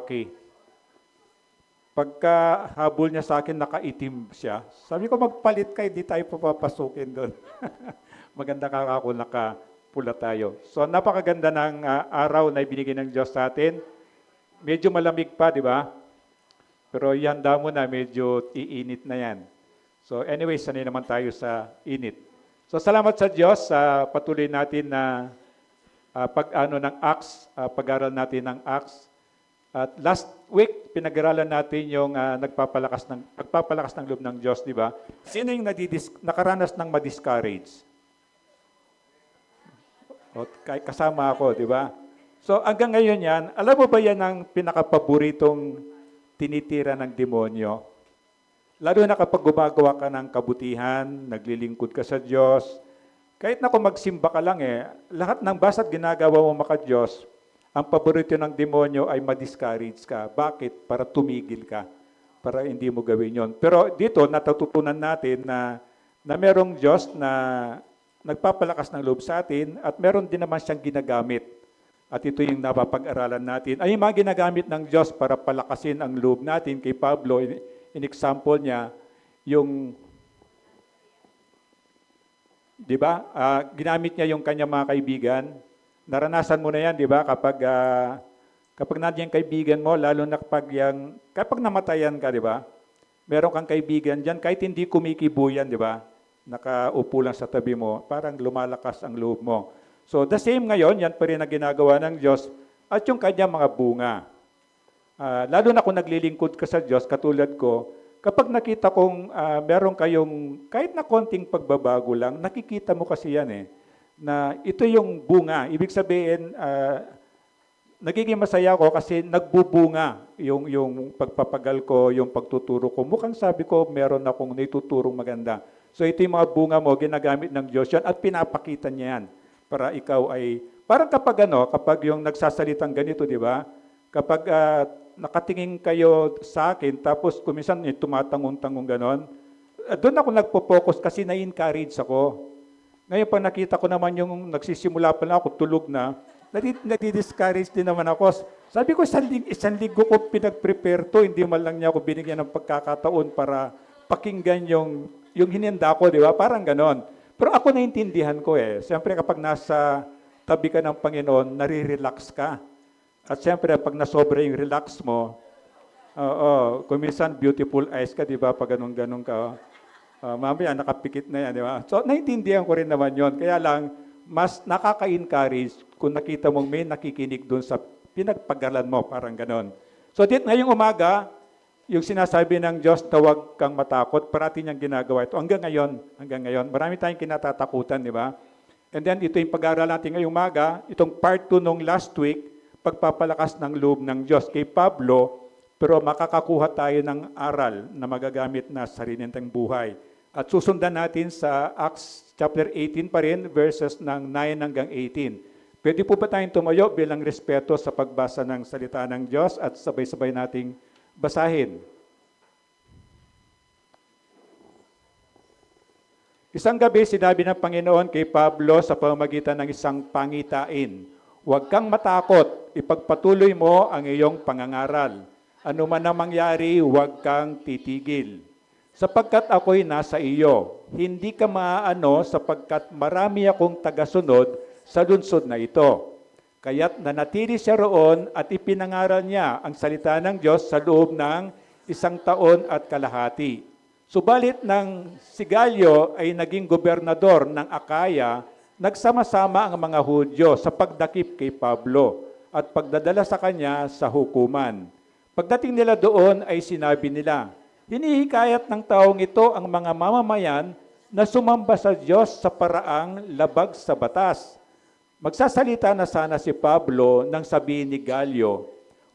lalaki. Pagka habol niya sa akin, nakaitim siya. Sabi ko, magpalit ka, hindi tayo papapasukin doon. Maganda ka ako, nakapula tayo. So napakaganda ng araw na ibinigay ng Diyos sa atin. Medyo malamig pa, di ba? Pero ihanda mo na, medyo iinit na yan. So anyway, sanay naman tayo sa init. So salamat sa Diyos sa patuloy natin na pag-ano ng Acts, pag-aral natin ng Acts. At last week, pinag-aralan natin yung pagpapalakas ng loob ng Diyos, di ba? Sino yung nakaranas ng ma-discourage? O, kasama ako, di ba? So hanggang ngayon yan, alam mo ba yan ang pinakapaboritong tinitira ng demonyo? Lalo na kapag gumagawa ka ng kabutihan, naglilingkod ka sa Diyos, kahit na kung magsimba ka lang lahat ng basta't ginagawa mo maka-Diyos, ang paborito ng demonyo ay ma-discourage ka. Bakit? Para tumigil ka. Para hindi mo gawin yon. Pero dito, natututunan natin na merong Diyos na nagpapalakas ng loob sa atin at meron din naman siyang ginagamit. At ito yung napapag-aralan natin. Ay yung mga ginagamit ng Diyos para palakasin ang loob natin. Kay Pablo, in example niya, yung, di ba, ginamit niya yung kanyang mga kaibigan. Naranasan mo na yan, di ba? Kapag nandiyan kaibigan mo, lalo na kapag namatayan ka, di ba? Meron kang kaibigan dyan, kahit hindi kumikibo yan, di ba? Nakaupo lang sa tabi mo, parang lumalakas ang loob mo. So the same ngayon, yan pa rin ang ginagawa ng Diyos at yung kanyang mga bunga. Lalo na kung naglilingkod ka sa Diyos, katulad ko, kapag nakita kong meron kayong kahit na konting pagbabago lang, nakikita mo kasi yan na ito yung bunga. Ibig sabihin, nagiging masaya ako kasi nagbubunga yung pagpapagal ko, yung pagtuturo ko. Mukhang sabi ko, meron akong naituturong maganda. So ito yung mga bunga mo, ginagamit ng Diyos yan at pinapakita niya yan para ikaw ay, parang kapag yung nagsasalitang ganito, di ba? Kapag nakatingin kayo sa akin, tapos kuminsan tumatangon-tangon ganon, doon ako nagpo-focus kasi na-encourage ako. Ngayon, pag nakita ko naman yung nagsisimula pa lang ako, tulog na, nadi-discourage din naman ako. Sabi ko, isang linggo ko pinag-prepare to, hindi man lang niya ako binigyan ng pagkakataon para pakinggan yung hinanda ko, di ba? Parang ganon. Pero ako naintindihan ko Siyempre, kapag nasa tabi ka ng Panginoon, nare-relax ka. At siyempre, pag nasobra yung relax mo, kung minsan beautiful eyes ka, di ba? Pag ganun-ganun ka, mamaya nakapikit na yan, di ba? So, naintindihan ko rin naman yon. Kaya lang, mas nakaka-encourage kung nakita mong may nakikinig doon sa pinagpagalan mo, parang ganon. So, ngayong umaga, yung sinasabi ng Diyos na huwag kang matakot, parati niyang ginagawa ito. Hanggang ngayon, marami tayong kinatatakutan, di ba? And then, ito yung pag-aaral natin ngayong umaga, itong part 2 nung last week, pagpapalakas ng loob ng Diyos kay Pablo, pero makakakuha tayo ng aral na magagamit na sa sarili buhay. At susundan natin sa Acts chapter 18 pa rin, verses ng 9 hanggang 18. Pwede po ba tayong tumayo bilang respeto sa pagbasa ng salita ng Diyos at sabay-sabay nating basahin? Isang gabi, sinabi ng Panginoon kay Pablo sa pamamagitan ng isang pangitain, "Huwag kang matakot, ipagpatuloy mo ang iyong pangangaral. Ano man ang mangyari, huwag kang titigil. Sapagkat ako'y nasa iyo, hindi ka maaano sapagkat marami akong tagasunod sa lungsod na ito." Kaya't nanatili siya roon at ipinangaral niya ang salita ng Diyos sa loob ng 1 taon at kalahati. Subalit nang si Galyo ay naging gobernador ng Akaya, nagsama-sama ang mga Hudyo sa pagdakip kay Pablo at pagdadala sa kanya sa hukuman. Pagdating nila doon ay sinabi nila, "Hinihikayat ng taong ito ang mga mamamayan na sumamba sa Diyos sa paraang labag sa batas." Magsasalita na sana si Pablo nang sabihin ni Galyo,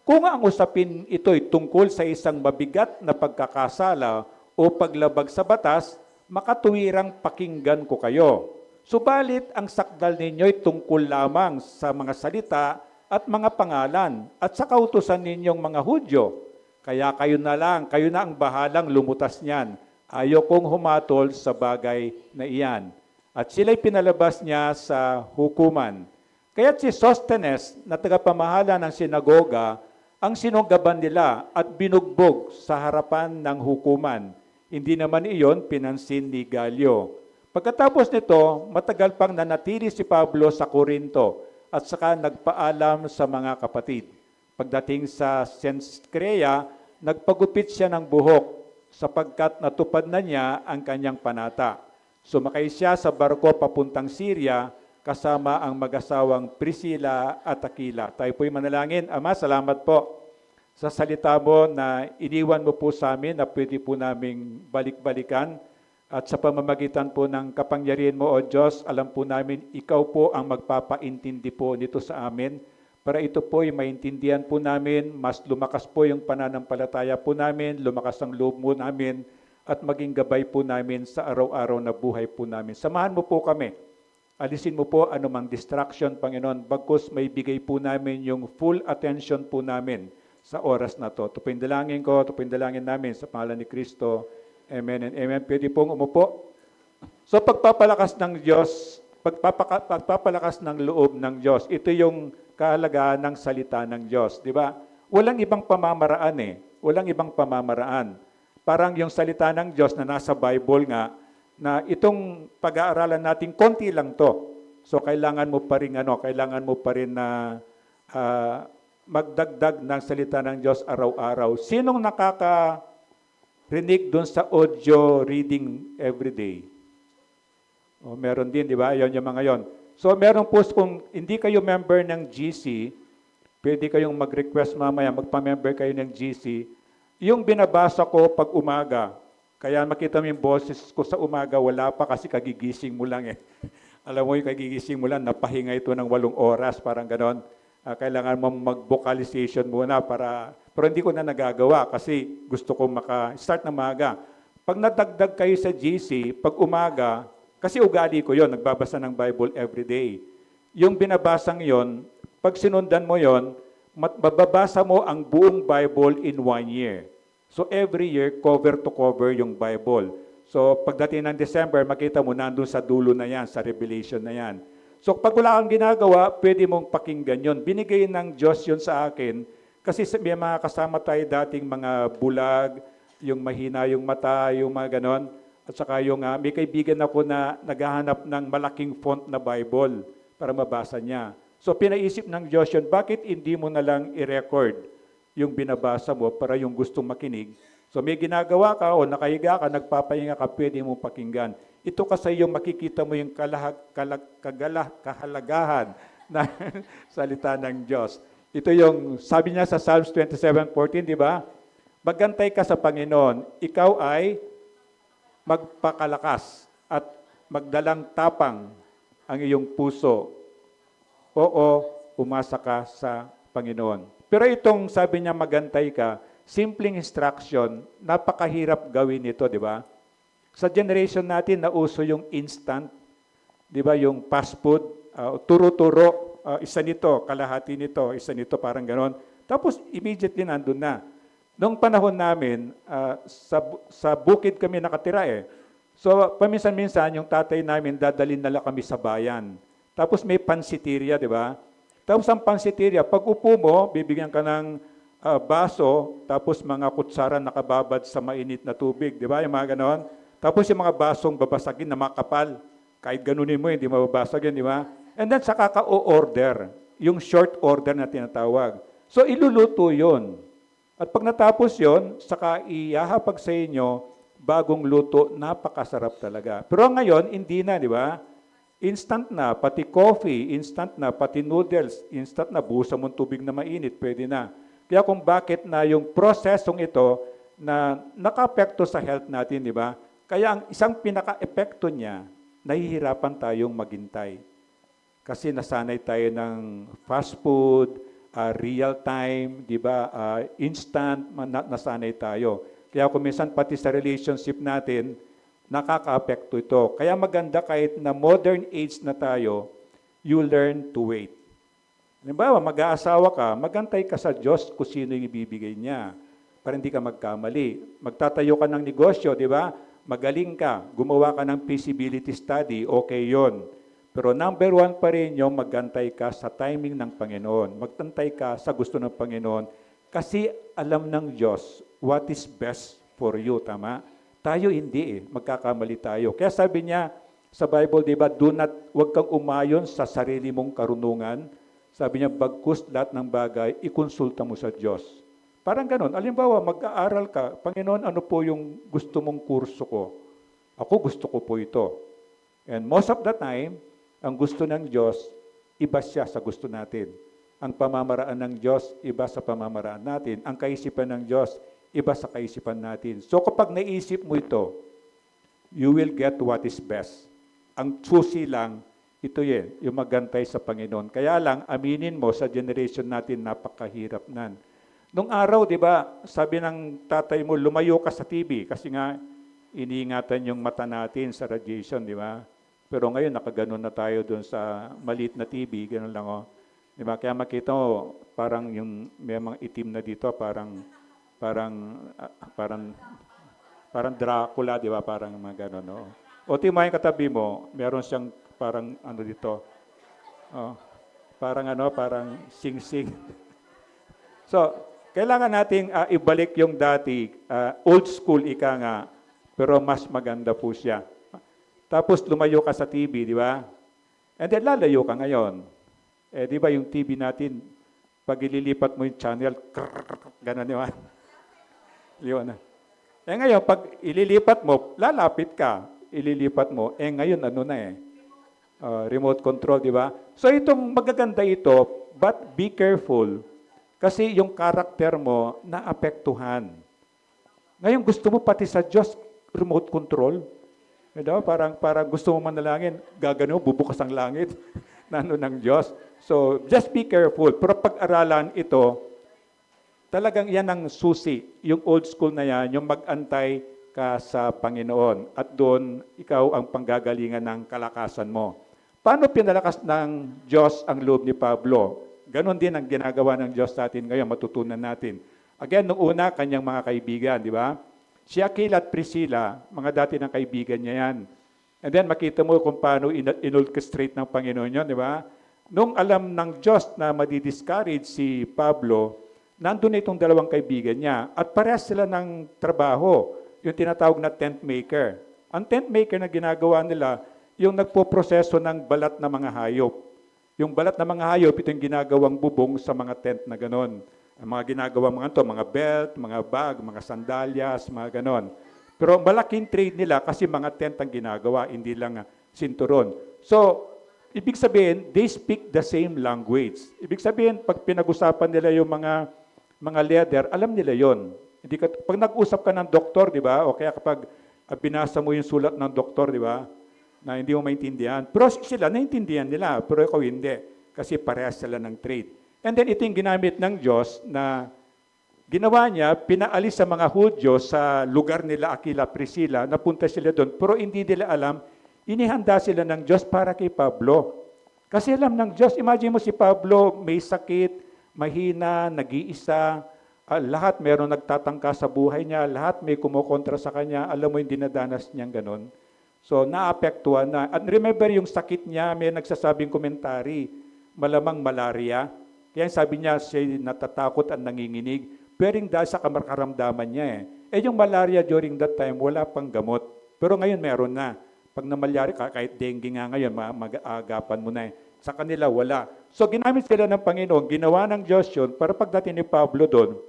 "Kung ang usapin ito'y tungkol sa isang mabigat na pagkakasala o paglabag sa batas, makatuwirang pakinggan ko kayo. Subalit ang sakdal ninyo'y tungkol lamang sa mga salita at mga pangalan at sa kautusan ninyong mga Hudyo. Kaya kayo na ang bahalang lumutas niyan. Ayaw kong humatol sa bagay na iyan." At sila'y pinalabas niya sa hukuman. Kaya't si Sostenes na tagapamahala ng sinagoga ang sinunggaban nila at binugbog sa harapan ng hukuman. Hindi naman iyon pinansin ni Galyo. Pagkatapos nito, matagal pang nanatili si Pablo sa Corinto at saka nagpaalam sa mga kapatid. Pagdating sa Cenchrea, nagpagupit siya ng buhok sapagkat natupad na niya ang kanyang panata. Sumakay siya sa barko papuntang Syria kasama ang mag-asawang Priscilla at Aquila. Tayo po'y manalangin. Ama, salamat po sa salita mo na iniwan mo po sa amin na pwede po naming balik-balikan. At sa pamamagitan po ng kapangyarihan mo, O Diyos, alam po namin, ikaw po ang magpapaintindi po nito sa amin. Para ito po ay maintindihan po namin, mas lumakas po yung pananampalataya po namin, lumakas ang loob mo namin, at maging gabay po namin sa araw-araw na buhay po namin. Samahan mo po kami. Alisin mo po anumang distraction, Panginoon, bagkus may bigay po namin yung full attention po namin sa oras na to. Ito po yung dalangin ko, ito po yung dalangin namin sa pangalan ni Kristo. Amen and amen. Pwede pong umupo. So pagpapalakas ng Diyos, pagpapalakas ng loob ng Diyos, ito yung kahalagahan ng salita ng Diyos, di ba? Walang ibang pamamaraan eh. Walang ibang pamamaraan. Parang yung salita ng Diyos na nasa Bible nga, na itong pag-aaralan natin, konti lang to. So kailangan mo pa rin na magdagdag ng salita ng Diyos araw-araw. Sinong nakakarinig doon sa audio reading everyday? O, meron din, di ba? Yon yung mga yon. So meron po, kung hindi kayo member ng GC, pwede kayong mag-request mamaya, magpa-member kayo ng GC. Yung binabasa ko pag umaga, kaya makita mo yung boses ko sa umaga, wala pa kasi kagigising mo lang eh. Alam mo yung kagigising mo lang, napahinga ito ng 8 oras, parang ganon. Kailangan mo mag-vocalization muna pero hindi ko na nagagawa kasi gusto ko maka-start na maaga. Pag nadagdag kayo sa GC, pag umaga, kasi ugali ko yon, nagbabasa ng Bible every day. Yung binabasang yon, pag sinundan mo yon, mababasa mo ang buong Bible in 1 year. So every year, cover to cover yung Bible. So pagdating ng December, makita mo nandun sa dulo na yan, sa Revelation na yan. So pag wala kang ginagawa, pwede mong pakinggan yon. Binigay ng Diyos yon sa akin kasi may mga kasama tayo dating mga bulag, yung mahina yung mata, yung mga ganon. At saka yung may kaibigan ako na naghahanap ng malaking font na Bible para mabasa niya. So pinaisip ng Diyos yun, bakit hindi mo na lang i-record yung binabasa mo para yung gustong makinig? So may ginagawa ka o nakahiga ka, nagpapahinga ka, pwede mo pakinggan. Ito kasi yung makikita mo yung kahalagahan na salita ng Diyos. Ito yung sabi niya sa Psalms 27:14, di ba? Maggantay ka sa Panginoon, ikaw ay magpakalakas at magdalang tapang ang iyong puso. Oo, umasa ka sa Panginoon. Pero itong sabi niya magantay ka, simpleng instruction, napakahirap gawin ito, di ba? Sa generation natin, nauso yung instant, di ba? Yung fast food, turo-turo, isa nito, kalahati nito, isa nito, parang ganon. Tapos immediately nandun na. Noong panahon namin, sa bukid kami nakatira eh. So, paminsan-minsan, yung tatay namin, dadalhin nila kami sa bayan. Tapos may pansiteria, di ba? Tapos ang pansiteria, pag upo mo, bibigyan ka ng baso, tapos mga kutsara nakababad sa mainit na tubig, di ba? Yung mga ganon. Tapos yung mga basong babasagin na makapal. Kahit ganunin mo, hindi mababasagin, di ba? And then, saka ka-o-order. Yung short order na tinatawag. So, iluluto yon. At pag natapos yon, saka ihahapag sa inyo, bagong luto, napakasarap talaga. Pero ngayon, hindi na, di ba? Instant na, pati coffee, instant na, pati noodles, instant na, buhusan mong tubig na mainit, pwede na. Kaya kung bakit na yung prosesong ito na naka-apekto sa health natin, di ba? Kaya ang isang pinaka-epekto niya, nahihirapan tayong maghintay. Kasi nasanay tayo ng fast food, real time, di ba? Instant, nasanay tayo. Kaya kung minsan pati sa relationship natin, nakaka-apekto ito. Kaya maganda kahit na modern age na tayo, you learn to wait. Halimbawa, mag-aasawa ka, magantay ka sa Diyos kung sino yung ibibigay niya para hindi ka magkamali. Magtatayo ka ng negosyo, di ba? Magaling ka, gumawa ka ng feasibility study, okay yon. Pero number 1 pa rin yung magantay ka sa timing ng Panginoon. Magtantay ka sa gusto ng Panginoon. Kasi alam ng Diyos what is best for you, tama? Tayo hindi magkakamali tayo. Kaya sabi niya sa Bible, di ba, huwag kang umayon sa sarili mong karunungan. Sabi niya, bagkus lahat ng bagay, ikonsulta mo sa Diyos. Parang ganun. Alimbawa, mag-aaral ka, Panginoon, ano po yung gusto mong kurso ko? Ako gusto ko po ito. And most of the time, ang gusto ng Diyos, iba siya sa gusto natin. Ang pamamaraan ng Diyos, iba sa pamamaraan natin. Ang kaisipan ng Diyos, iba sa kaisipan natin. So kapag naisip mo ito, you will get what is best. Ang susi lang, ito yung magantay sa Panginoon. Kaya lang, aminin mo sa generation natin, napakahirap nan. Nung araw, di ba, sabi ng tatay mo, lumayo ka sa TV kasi nga iniingatan yung mata natin sa radiation, di ba? Pero ngayon, nakaganon na tayo doon sa maliit na TV, gano'n lang Di ba? Kaya makita mo, parang yung may mga itim na dito, parang Dracula, di ba? Parang mga gano'n, no? O tingnan mo yung katabi mo, meron siyang parang ano dito. Parang sing-sing. So, kailangan nating ibalik yung dati, old school ika nga, pero mas maganda po siya. Tapos lumayo ka sa TV, di ba? And then lalayo ka ngayon. Di ba yung TV natin, pag ililipat mo yung channel, gano'n, di ba? Yun. Ngayon, pag ililipat mo, lalapit ka. Ililipat mo, ngayon ano na remote control, di ba? So itong magaganda ito, but be careful. Kasi yung karakter mo, naapektuhan. Ngayon, gusto mo pati sa Diyos, remote control. Diba? Parang gusto mo manalangin, gagano, bubukas ang langit ng Diyos. So, just be careful. Pero pag-aralan ito, talagang yan ang susi. Yung old school na yan, yung mag-antay ka sa Panginoon. At doon, ikaw ang panggagalingan ng kalakasan mo. Paano pinalakas ng Diyos ang loob ni Pablo? Ganon din ang ginagawa ng Diyos sa atin ngayon, matutunan natin. Again, nung una, kanyang mga kaibigan, di ba? Si Aquila at Priscilla, mga dati ng kaibigan niya yan. And then makita mo kung paano in-orchestrate ng Panginoon yun, di ba? Nung alam ng Diyos na madi-discourage si Pablo, nandun na itong dalawang kaibigan niya at parehas sila ng trabaho, yung tinatawag na tent maker. Ang tent maker na ginagawa nila, yung nagpo-proseso ng balat na mga hayop. Yung balat na mga hayop, ito yung ginagawang bubong sa mga tent na ganon. Ang mga ginagawa mga ito, mga belt, mga bag, mga sandalyas, mga ganon. Pero malaking trade nila kasi mga tent ang ginagawa, hindi lang sinturon. So, ibig sabihin, they speak the same language. Ibig sabihin, pag pinag-usapan nila yung mga leader, alam nila yon. Pag nag-usap ka ng doktor, di ba? O kaya kapag binasa mo yung sulat ng doktor, di ba? Na hindi mo maintindihan. Pero sila, naintindihan nila, pero ikaw hindi. Kasi parehas sila ng trade. And then ito yung ginamit ng Diyos na ginawa niya, pinaalis sa mga Hudyo sa lugar nila, Aquila, Priscilla, napunta sila doon, pero hindi nila alam, inihanda sila ng Diyos para kay Pablo. Kasi alam ng Diyos, imagine mo si Pablo, may sakit, mahina, nag-iisa, lahat meron nagtatangka sa buhay niya, lahat may kumukontra sa kanya, alam mo yung dinadanas niyang ganon. So, naapektuhan na. At remember yung sakit niya, may nagsasabing komentary, malamang malaria. Kaya sabi niya, siya natatakot at nanginginig. Pero dahil sa karamdaman niya yung malaria during that time, wala pang gamot. Pero ngayon meron na. Pag namalyari ka, kahit dengue nga ngayon, mag-aagapan mo na Sa kanila, wala. So, ginamit sila ng Panginoon, ginawa ng Diyos yun, para pagdating ni Pablo doon,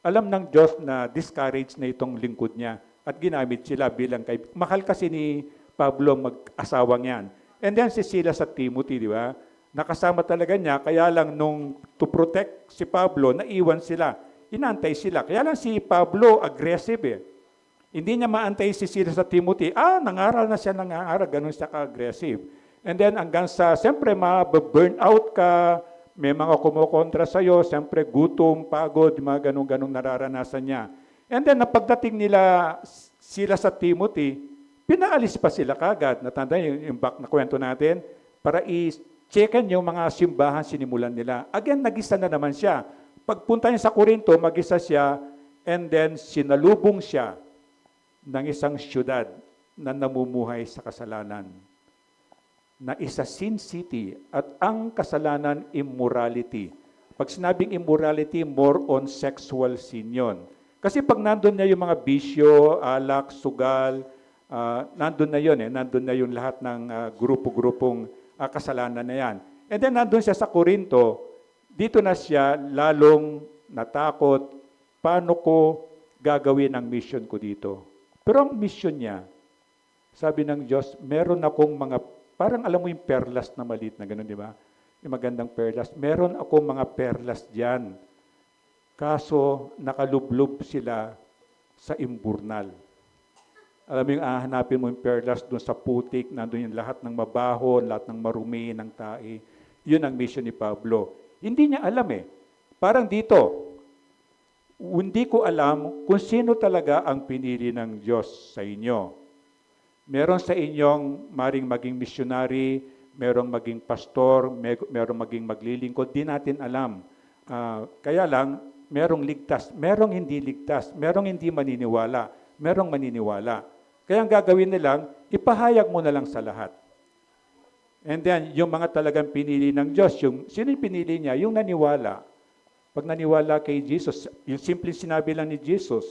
alam ng Diyos na discourage na itong lingkod niya. At ginamit sila bilang mahal kasi ni Pablo mag-asawang yan. And then si Silas at Timothy, di ba? Nakasama talaga niya, kaya lang nung to protect si Pablo, naiwan sila. Inantay sila. Kaya lang si Pablo, aggressive Hindi niya maantay si Silas at Timothy. Nangaral na siya, ganun siya ka-aggressive. And then hanggang sa, siyempre, ma-burn out ka, may mga kumukontra sa'yo, siyempre gutom, pagod, mga ganun-ganung nararanasan niya. And then, napagdating nila Silas at Timothy, pinaalis pa sila kagad. Natanda yung back na kwento natin, para i-checkan yung mga simbahan sinimulan nila. Again, nag-isa na naman siya. Pagpunta niya sa Corinto, mag-isa siya, and then sinalubong siya ng isang syudad na namumuhay sa kasalanan. Na isa sin city at ang kasalanan, immorality. Pag sinabing immorality, more on sexual sin yun. Kasi pag nandun na yung mga bisyo, alak, sugal, nandun na yun nandun na yung lahat ng grupo-grupong kasalanan na yan. And then nandun siya sa Korinto, dito na siya lalong natakot, paano ko gagawin ang mission ko dito? Pero ang mission niya, sabi ng Diyos, meron akong mga, parang alam mo yung perlas na maliit na gano'n, di ba? Yung magandang perlas. Meron akong mga perlas diyan. Kaso, nakalublob sila sa imburnal. Alam mo yung hanapin mo yung perlas doon sa putik, nandun yung lahat ng mabaho, lahat ng marumi, ng tae. Yun ang mission ni Pablo. Hindi niya alam Parang dito, hindi ko alam kung sino talaga ang pinili ng Diyos sa inyo. Meron sa inyong maring maging missionary, merong maging pastor, merong maging maglilingkod, di natin alam. Kaya lang, merong ligtas, merong hindi ligtas, merong hindi maniniwala, merong maniniwala. Kaya ang gagawin nilang, ipahayag mo na lang sa lahat. And then, yung mga talagang pinili ng Diyos, sino yung pinili niya? Yung naniwala. Pag naniwala kay Jesus, yung simple sinabi lang ni Jesus,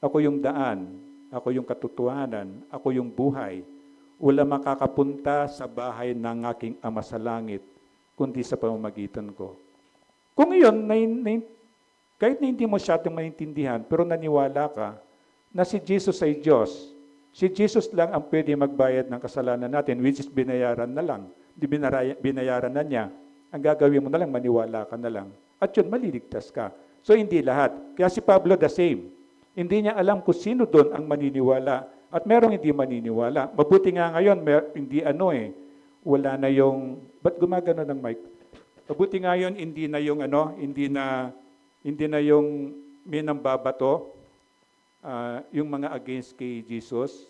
ako yung daan, ako yung katotohanan, ako yung buhay. Wala makakapunta sa bahay ng aking Ama sa langit, kundi sa pamamagitan ko. Kung iyon, kahit na hindi mo siyang maintindihan, pero naniwala ka na si Jesus ay Diyos, si Jesus lang ang pwede magbayad ng kasalanan natin, which is binayaran na lang. Di binayaran na niya. Ang gagawin mo na lang, maniwala ka na lang. At yun, maliligtas ka. So, hindi lahat. Kaya si Pablo the same. Hindi niya alam kung sino doon ang maniniwala. At merong hindi maniniwala. Mabuti nga ngayon, wala na yung, ba't gumagano ng mic? Mabuti nga yun, hindi na yung may nambabato, yung mga against kay Jesus.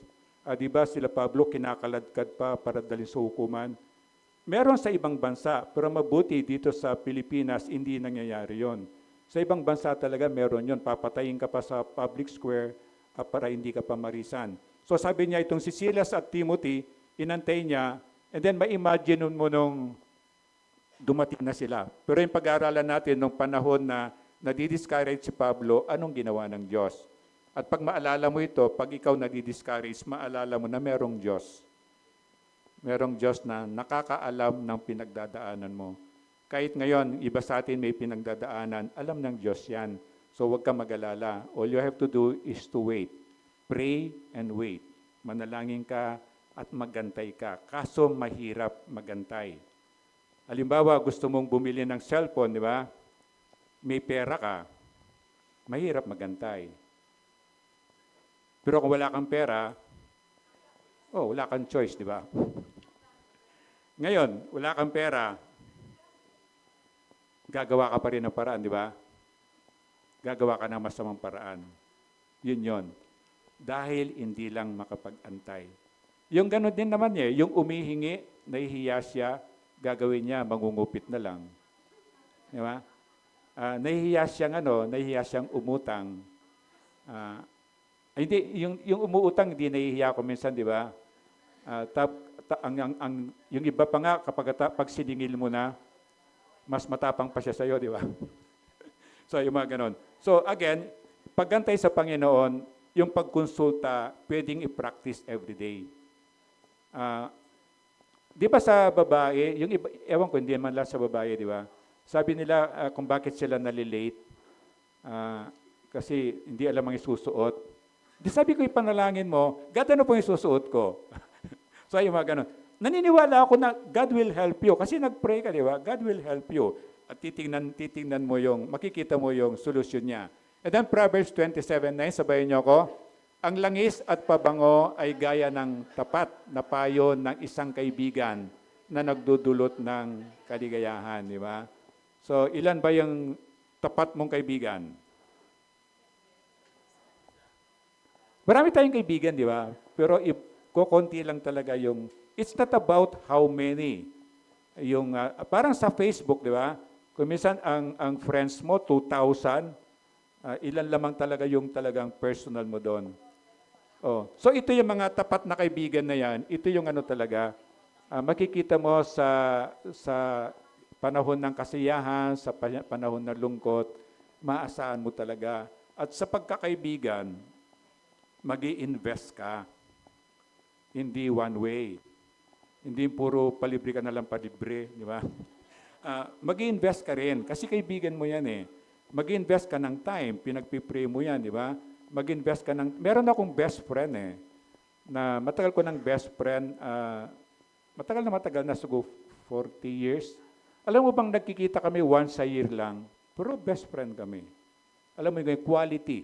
Di ba sila Pablo, kinakaladkad pa para dalhin sa hukuman. Meron sa ibang bansa, pero mabuti dito sa Pilipinas, hindi nangyayari yon. Sa ibang bansa talaga meron yon. Papatayin ka pa sa public square para hindi ka pa marisan. So sabi niya itong si Silas at Timothy, inantay niya, and then ma-imagine mo nung dumating na sila. Pero yung pag-aaralan natin nung panahon na nadi-discourage si Pablo, anong ginawa ng Diyos? At pag maalala mo ito, pag ikaw nadi-discourage, maalala mo na merong Diyos. Merong Diyos na nakakaalam ng pinagdadaanan mo. Kahit ngayon, iba sa atin may pinagdadaanan, alam ng Diyos yan. So huwag ka mag-alala. All you have to do is to wait. Pray and wait. Manalangin ka at magantay ka. Kaso mahirap magantay. Halimbawa, gusto mong bumili ng cellphone, di ba? May pera ka. Mahirap magantay. Pero kung wala kang pera, wala kang choice, di ba? Ngayon, wala kang pera, gagawa ka pa rin ng paraan, di ba? Gagawa ka ng masamang paraan. Yun. Dahil hindi lang makapag-antay. Yung gano'n din naman yung umihingi, nahihiya siya, gagawin niya, mangungupit na lang. Di ba? Nahihiya siyang umutang. Hindi, yung umuutang, hindi nahihiya ko minsan, di ba? Yung iba pa nga, pag siningil mo na, mas matapang pa siya sa'yo, di ba? So, yung mga ganon. So, again, paggantay sa Panginoon, yung pagkonsulta, pwedeng i-practice every day. Di ba sa babae, yung iba, ewan ko, hindi man lang sa babae, di ba? Sabi nila kung bakit sila nalilate, kasi hindi alam ang isusuot. Di sabi ko, ipanalangin mo, God, ano po yung isusuot ko? So, yung mga ganon. Naniniwala ako na God will help you. Kasi nag-pray ka, di ba? God will help you. At titingnan mo makikita mo yung solusyon niya. And then Proverbs 27:9, sabayin niyo ako. Ang langis at pabango ay gaya ng tapat na payo ng isang kaibigan na nagdudulot ng kaligayahan, di ba? So, ilan ba yung tapat mong kaibigan? Marami tayong kaibigan, di ba? Pero kukunti lang talaga yung, it's not about how many. Yung, parang sa Facebook, di ba? Kung minsan ang friends mo, 2,000, ilan lamang talaga yung talagang personal mo doon. So ito yung mga tapat na kaibigan na yan, ito yung ano talaga, makikita mo sa panahon ng kasiyahan, sa panahon ng lungkot, maasahan mo talaga. At sa pagkakaibigan, mag-i-invest ka. Hindi one way. Hindi puro palibre ka na lang palibre, di ba? Mag-i-invest ka rin, kasi kaibigan mo yan eh. Mag-i-invest ka ng time, pinagpipray mo yan, di ba? Mag-invest ka ng... Meron akong best friend eh, na matagal ko ng best friend, matagal na, siguro 40 years. Alam mo bang nagkikita kami once a year lang, pero best friend kami. Alam mo yung quality,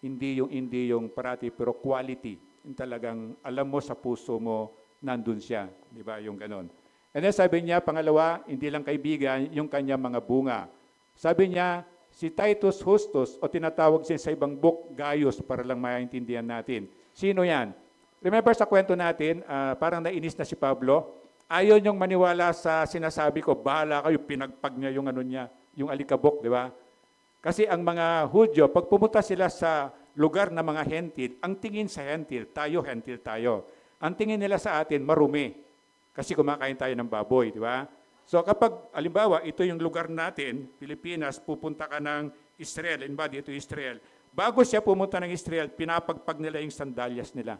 hindi yung parati, pero quality. Yung talagang alam mo sa puso mo, nandun siya. Di ba? Yung ganon. And then sabi niya, pangalawa, hindi lang kaibigan, yung kanya mga bunga. Sabi niya, si Titus Justus, o tinatawag siya sa ibang book, Gaius, para lang maintindihan natin. Sino yan? Remember sa kwento natin, parang nainis na si Pablo. Ayaw niyong maniwala sa sinasabi ko, bahala kayo, pinagpag niya yung ano niya, yung alikabok, di ba? Kasi ang mga Hudyo, pag pumunta sila sa lugar ng mga hentil, ang tingin sa hentil tayo. Ang tingin nila sa atin, marumi. Kasi kumakain tayo ng baboy, di ba? So kapag, alimbawa, ito yung lugar natin, Pilipinas, pupunta ka ng Israel, dito Israel. Bago siya pumunta ng Israel, pinapagpag nila yung sandalyas nila.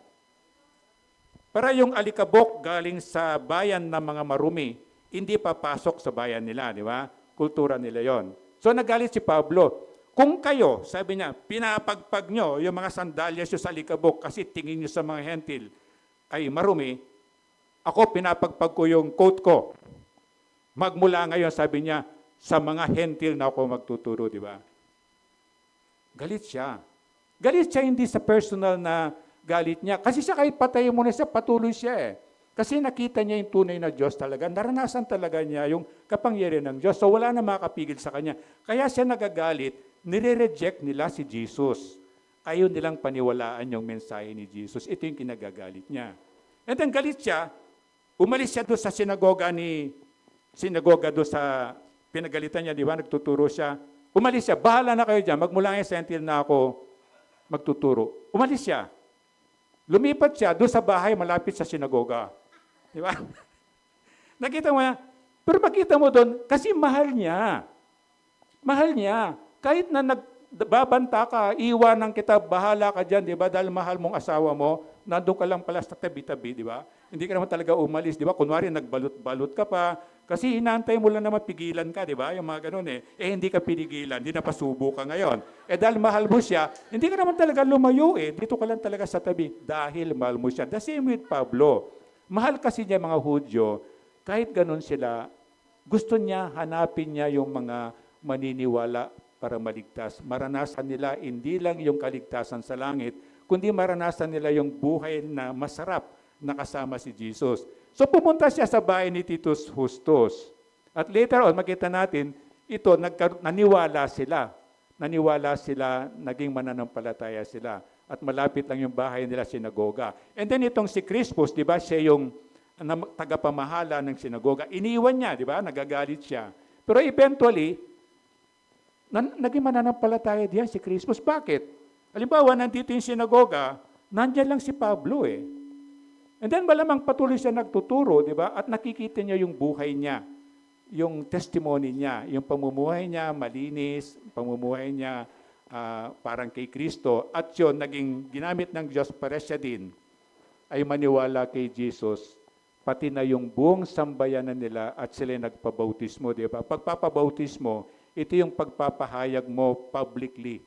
Para yung alikabok galing sa bayan ng mga marumi, hindi papasok sa bayan nila, di ba? Kultura nila yon. So nagalit si Pablo. Kung kayo, sabi niya, pinapagpag nyo yung mga sandalyas nyo sa alikabok kasi tingin nyo sa mga hentil ay marumi, ako pinapagpag ko yung coat ko. Magmula ngayon, sabi niya, sa mga hentil na ako magtuturo, di ba? Galit siya. Galit siya hindi sa personal na galit niya. Kasi siya kahit patayin mo na siya, patuloy siya eh. Kasi nakita niya yung tunay na Diyos talaga. Naranasan talaga niya yung kapangyarihan ng Diyos. So wala na makakapigil sa kanya. Kaya siya nagagalit, nire-reject nila si Jesus. Ayaw nilang paniwalaan yung mensahe ni Jesus. Ito yung kinagagalit niya. And then galit siya, umalis siya doon sa sinagoga doon sa pinagalitan niya, di ba? Nagtuturo siya. Umalis siya, bahala na kayo dyan, magmula ngayon sa hentil na ako magtuturo. Umalis siya. Lumipat siya doon sa bahay malapit sa sinagoga. Di ba? Nakita mo yan? Pero makita mo doon, kasi mahal niya. Mahal niya. Kahit na nagbabanta ka, iwanan kita, bahala ka dyan, di ba? Dahil mahal mong asawa mo, nandun ka lang pala sa tabi-tabi, di ba? Hindi ka naman talaga umalis, di ba? Kunwari, nagbalot-balot ka pa, kasi hinantay mo lang naman pigilan ka, di ba? Yung mga ganun eh. Hindi ka pinigilan, hindi napasubo ka ngayon. Dahil mahal mo siya, hindi ka naman talaga lumayo eh. Dito ka lang talaga sa tabi, dahil mahal mo siya. The same with Pablo. Mahal kasi niya mga Hudyo, kahit ganun sila, gusto niya, hanapin niya yung mga maniniwala para maligtas. Maranasan nila hindi lang yung kaligtasan sa langit, kundi maranasan nila yung buhay na masarap na kasama si Jesus. So pumunta siya sa bahay ni Titus Justus. At later on, makita natin, ito, naniwala sila. Naniwala sila, naging mananampalataya sila. At malapit lang yung bahay nila, sinagoga. And then itong si Crispus, di ba, siya yung tagapamahala ng sinagoga. Iniwan niya, di ba, nagagalit siya. Pero eventually, naging mananampalataya diyan si Crispus. Bakit? Halimbawa, nandito yung sinagoga, nandyan lang si Pablo eh. And then malamang patuloy siya nagtuturo, di ba? At nakikita niya yung buhay niya, yung testimony niya, yung pamumuhay niya malinis, pamumuhay niya parang kay Kristo. At yun, naging ginamit ng Diyos para siya din ay maniwala kay Jesus, pati na yung buong sambayanan nila at sila nagpabautismo, di ba? Pagpapabautismo, ito yung pagpapahayag mo publicly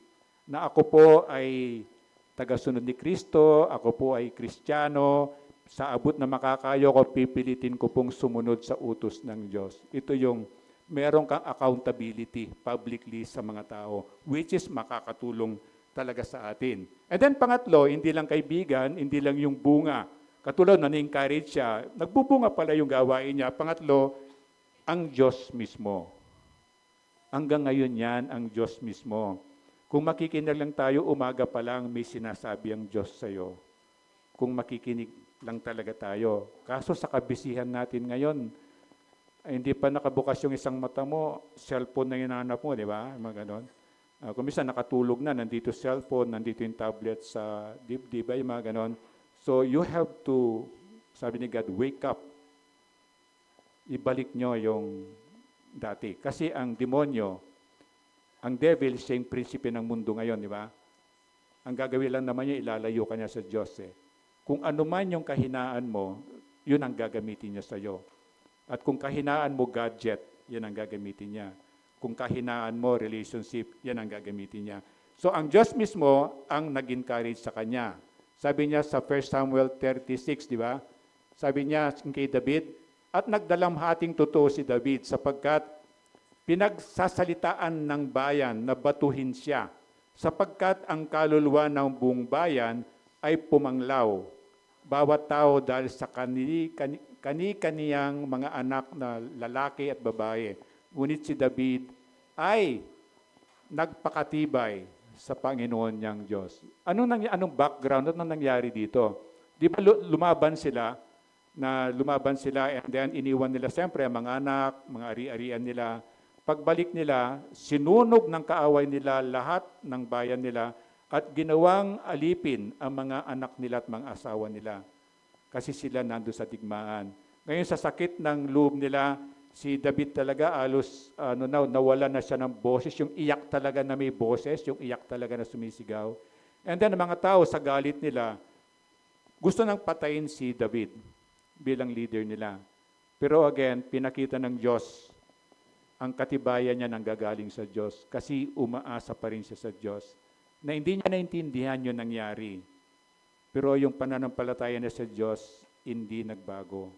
na ako po ay tagasunod ni Kristo, ako po ay Kristiyano, sa abot na makakayo ko, pipilitin ko pong sumunod sa utos ng Diyos. Ito yung meron kang accountability publicly sa mga tao, which is makakatulong talaga sa atin. And then pangatlo, hindi lang kaibigan, hindi lang yung bunga. Katulad na ni-encourage siya, nagbubunga pala yung gawain niya. Pangatlo, ang Diyos mismo. Hanggang ngayon yan, ang Diyos mismo. Kung makikinig lang tayo, umaga pa lang may sinasabi ang Diyos sa'yo. Kung makikinig lang talaga tayo. Kaso sa kabisihan natin ngayon, ay hindi pa nakabukas yung isang mata mo, cellphone na hinanap mo, di ba? Mga ganon. Kung minsan nakatulog na, nandito cellphone, nandito yung tablet sa dibdib, yung mga ganon. So you have to, sabi ni God, wake up. Ibalik nyo yung dati. Kasi ang demonyo, ang devil, siya yung prinsipe ng mundo ngayon, di ba? Ang gagawin lang naman niya, ilalayo ka niya sa Diyos eh. Kung ano man yung kahinaan mo, yun ang gagamitin niya sa iyo. At kung kahinaan mo gadget, yan ang gagamitin niya. Kung kahinaan mo relationship, yan ang gagamitin niya. So ang Diyos mismo ang nag-encourage sa kanya. Sabi niya sa 1 Samuel 36, di ba? Sabi niya kay David, at nagdalamhating totoo si David sapagkat pinagsasalitaan ng bayan na batuhin siya, sapagkat ang kaluluwa ng buong bayan ay pumanglaw. Bawat tao dahil sa kani-kaniyang mga anak na lalaki at babae. Ngunit si David ay nagpakatibay sa Panginoon niyang Diyos. Anong background? Anong nangyari dito? Di ba lumaban sila and then iniwan nila siyempre ang mga anak, mga ari-arian nila. Pagbalik nila, sinunog ng kaaway nila lahat ng bayan nila at ginawang alipin ang mga anak nila at mga asawa nila. Kasi sila nando sa digmaan. Ngayon sa sakit ng loob nila, si David talaga alos nawala na siya ng boses, yung iyak talaga na may boses, yung iyak talaga na sumisigaw. And then ang mga tao sa galit nila, gusto nang patayin si David bilang leader nila. Pero again, pinakita ng Diyos ang katibayan niya nanggagaling sa Diyos kasi umaasa pa rin siya sa Diyos na hindi niya naintindihan yung nangyari. Pero yung pananampalataya niya sa Diyos, hindi nagbago.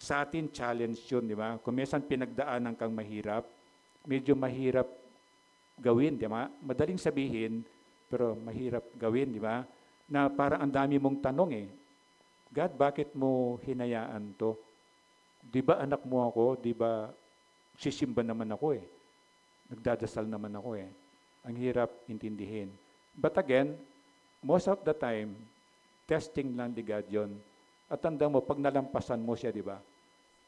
Sa atin, challenge yun, di ba? Kung minsan pinagdaanan kang mahirap, medyo mahirap gawin, di ba? Madaling sabihin, pero mahirap gawin, di ba? Na parang ang dami mong tanong eh. God, bakit mo hinayaan to? Di ba anak mo ako? Di ba sisimba naman ako eh? Nagdadasal naman ako eh. Ang hirap intindihin. But again, most of the time, testing lang ni God yun. At tanda mo, pag nalampasan mo siya, di ba?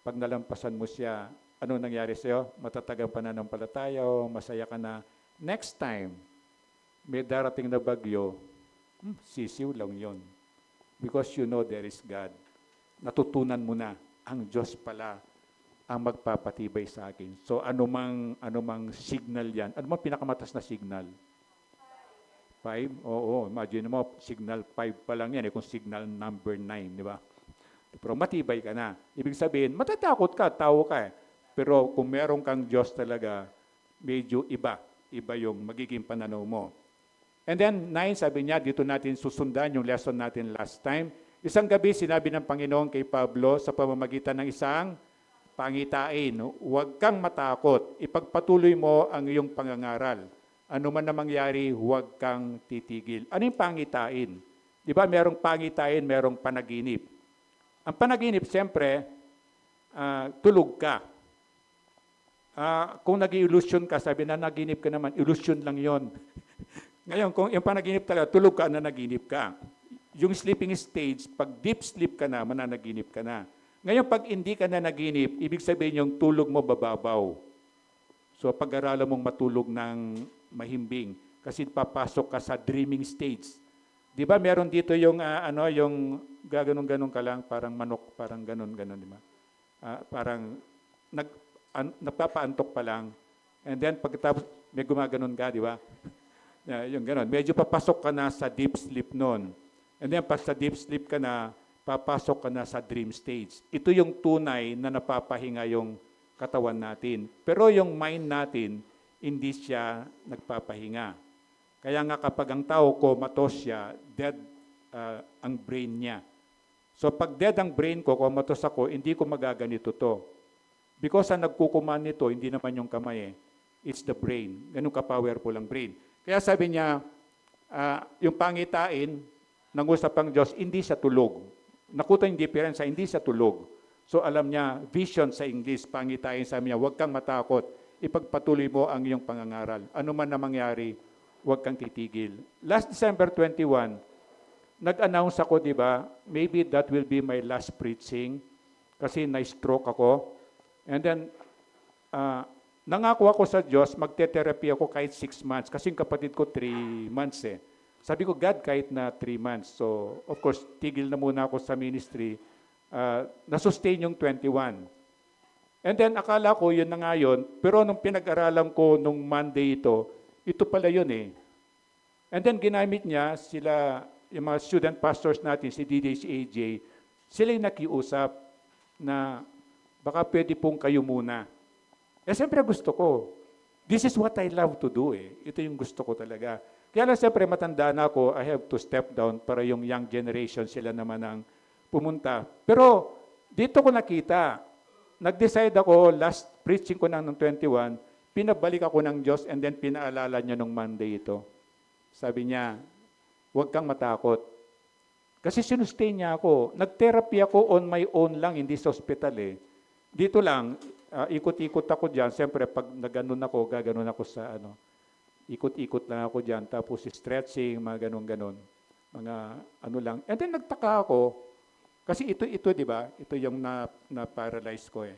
Pag nalampasan mo siya, ano nangyari sa'yo? Matatagang pananampalataya o masaya ka na. Next time, may darating na bagyo, sisiw lang yon. Because you know there is God. Natutunan mo na, ang Diyos pala ang magpapatibay sa akin. So anumang signal yan. Ano mang pinakamatas na signal? 5? Oo, imagine mo, signal 5 pa lang yan, kung signal number 9, di ba? Pero matibay ka na. Ibig sabihin, matatakot ka, tao ka eh. Pero kung meron kang Diyos talaga, medyo iba yung magiging pananaw mo. And then, 9, sabi niya, dito natin susundan yung lesson natin last time. Isang gabi, sinabi ng Panginoon kay Pablo sa pamamagitan ng isang pangitain, huwag kang matakot, ipagpatuloy mo ang iyong pangangaral. Ano man na mangyari, huwag kang titigil. Ano yung pangitain? Di ba merong pangitain, merong panaginip. Ang panaginip, siyempre, tulog ka. Kung nag-illusion ka, sabi na naginip ka naman, illusion lang yon. Ngayon, kung yung panaginip talaga, tulog ka na naginip ka. Yung sleeping stage, pag deep sleep ka na, mananaginip ka na. Ngayon, pag hindi ka na naginip, ibig sabihin yung tulog mo bababaw. So, pag-aralan mong matulog ng mahimbing kasi papasok ka sa dreaming stage. Di ba meron dito yung, yung gaganon-ganon ka lang, parang manok, parang ganon-ganon, di ba? Parang nagpapaantok pa lang. And then, pagkatapos, may gumaganon ka, di ba? Yung ganon. Medyo papasok ka na sa deep sleep noon. And then, pag sa deep sleep ka na, papasok ka na sa dream stage. Ito yung tunay na napapahinga yung katawan natin. Pero yung mind natin, hindi siya nagpapahinga. Kaya nga kapag ang tao comatose siya, dead ang brain niya. So pag dead ang brain ko, comatose ako, hindi ko magaganito to. Because ang nagkukuman nito, hindi naman yung kamay eh. It's the brain. Ganun ka-powerful ang brain. Kaya sabi niya, yung pangitain ng usapang Diyos, hindi siya tulog. Nakuta yung difference, hindi siya tulog. So alam niya, vision sa English, pangitain, sabi niya, huwag kang matakot, ipagpatuloy mo ang iyong pangangaral. Ano man na mangyari, huwag kang titigil. Last December 21, nag-announce ako, di ba, maybe that will be my last preaching kasi na-stroke ako. And then, nangako ako sa Diyos, magte-therapy ako kahit 6 months kasi yung kapatid ko 3 months eh. Sabi ko, God, kahit na 3 months. So, of course, tigil na muna ako sa ministry. Na-sustain yung 21. And then akala ko yun na nga yun, pero nung pinag-aralan ko nung Monday ito pala yun eh. And then ginamit niya sila, yung mga student pastors natin, si DJ, si AJ, sila yung nakiusap na baka pwede pong kayo muna. Eh siyempre gusto ko. This is what I love to do eh. Ito yung gusto ko talaga. Kaya lang siyempre matanda na ako, I have to step down para yung young generation sila naman ang pumunta. Pero dito ko nakita, nag-decide ako, last preaching ko ng 21, pinabalik ako ng Diyos and then pinaalala niya nung Monday ito. Sabi niya, huwag kang matakot. Kasi sinustay niya ako. Nag-therapy ako on my own lang, hindi sa hospital eh. Dito lang, ikot-ikot ako dyan. Siyempre, pag naganon ako, gaganon ako sa ikot-ikot lang ako dyan. Tapos stretching, mga ganon-ganon. Mga ano lang. And then nagtaka ako, kasi ito di ba? Ito yung na-paralyze ko eh.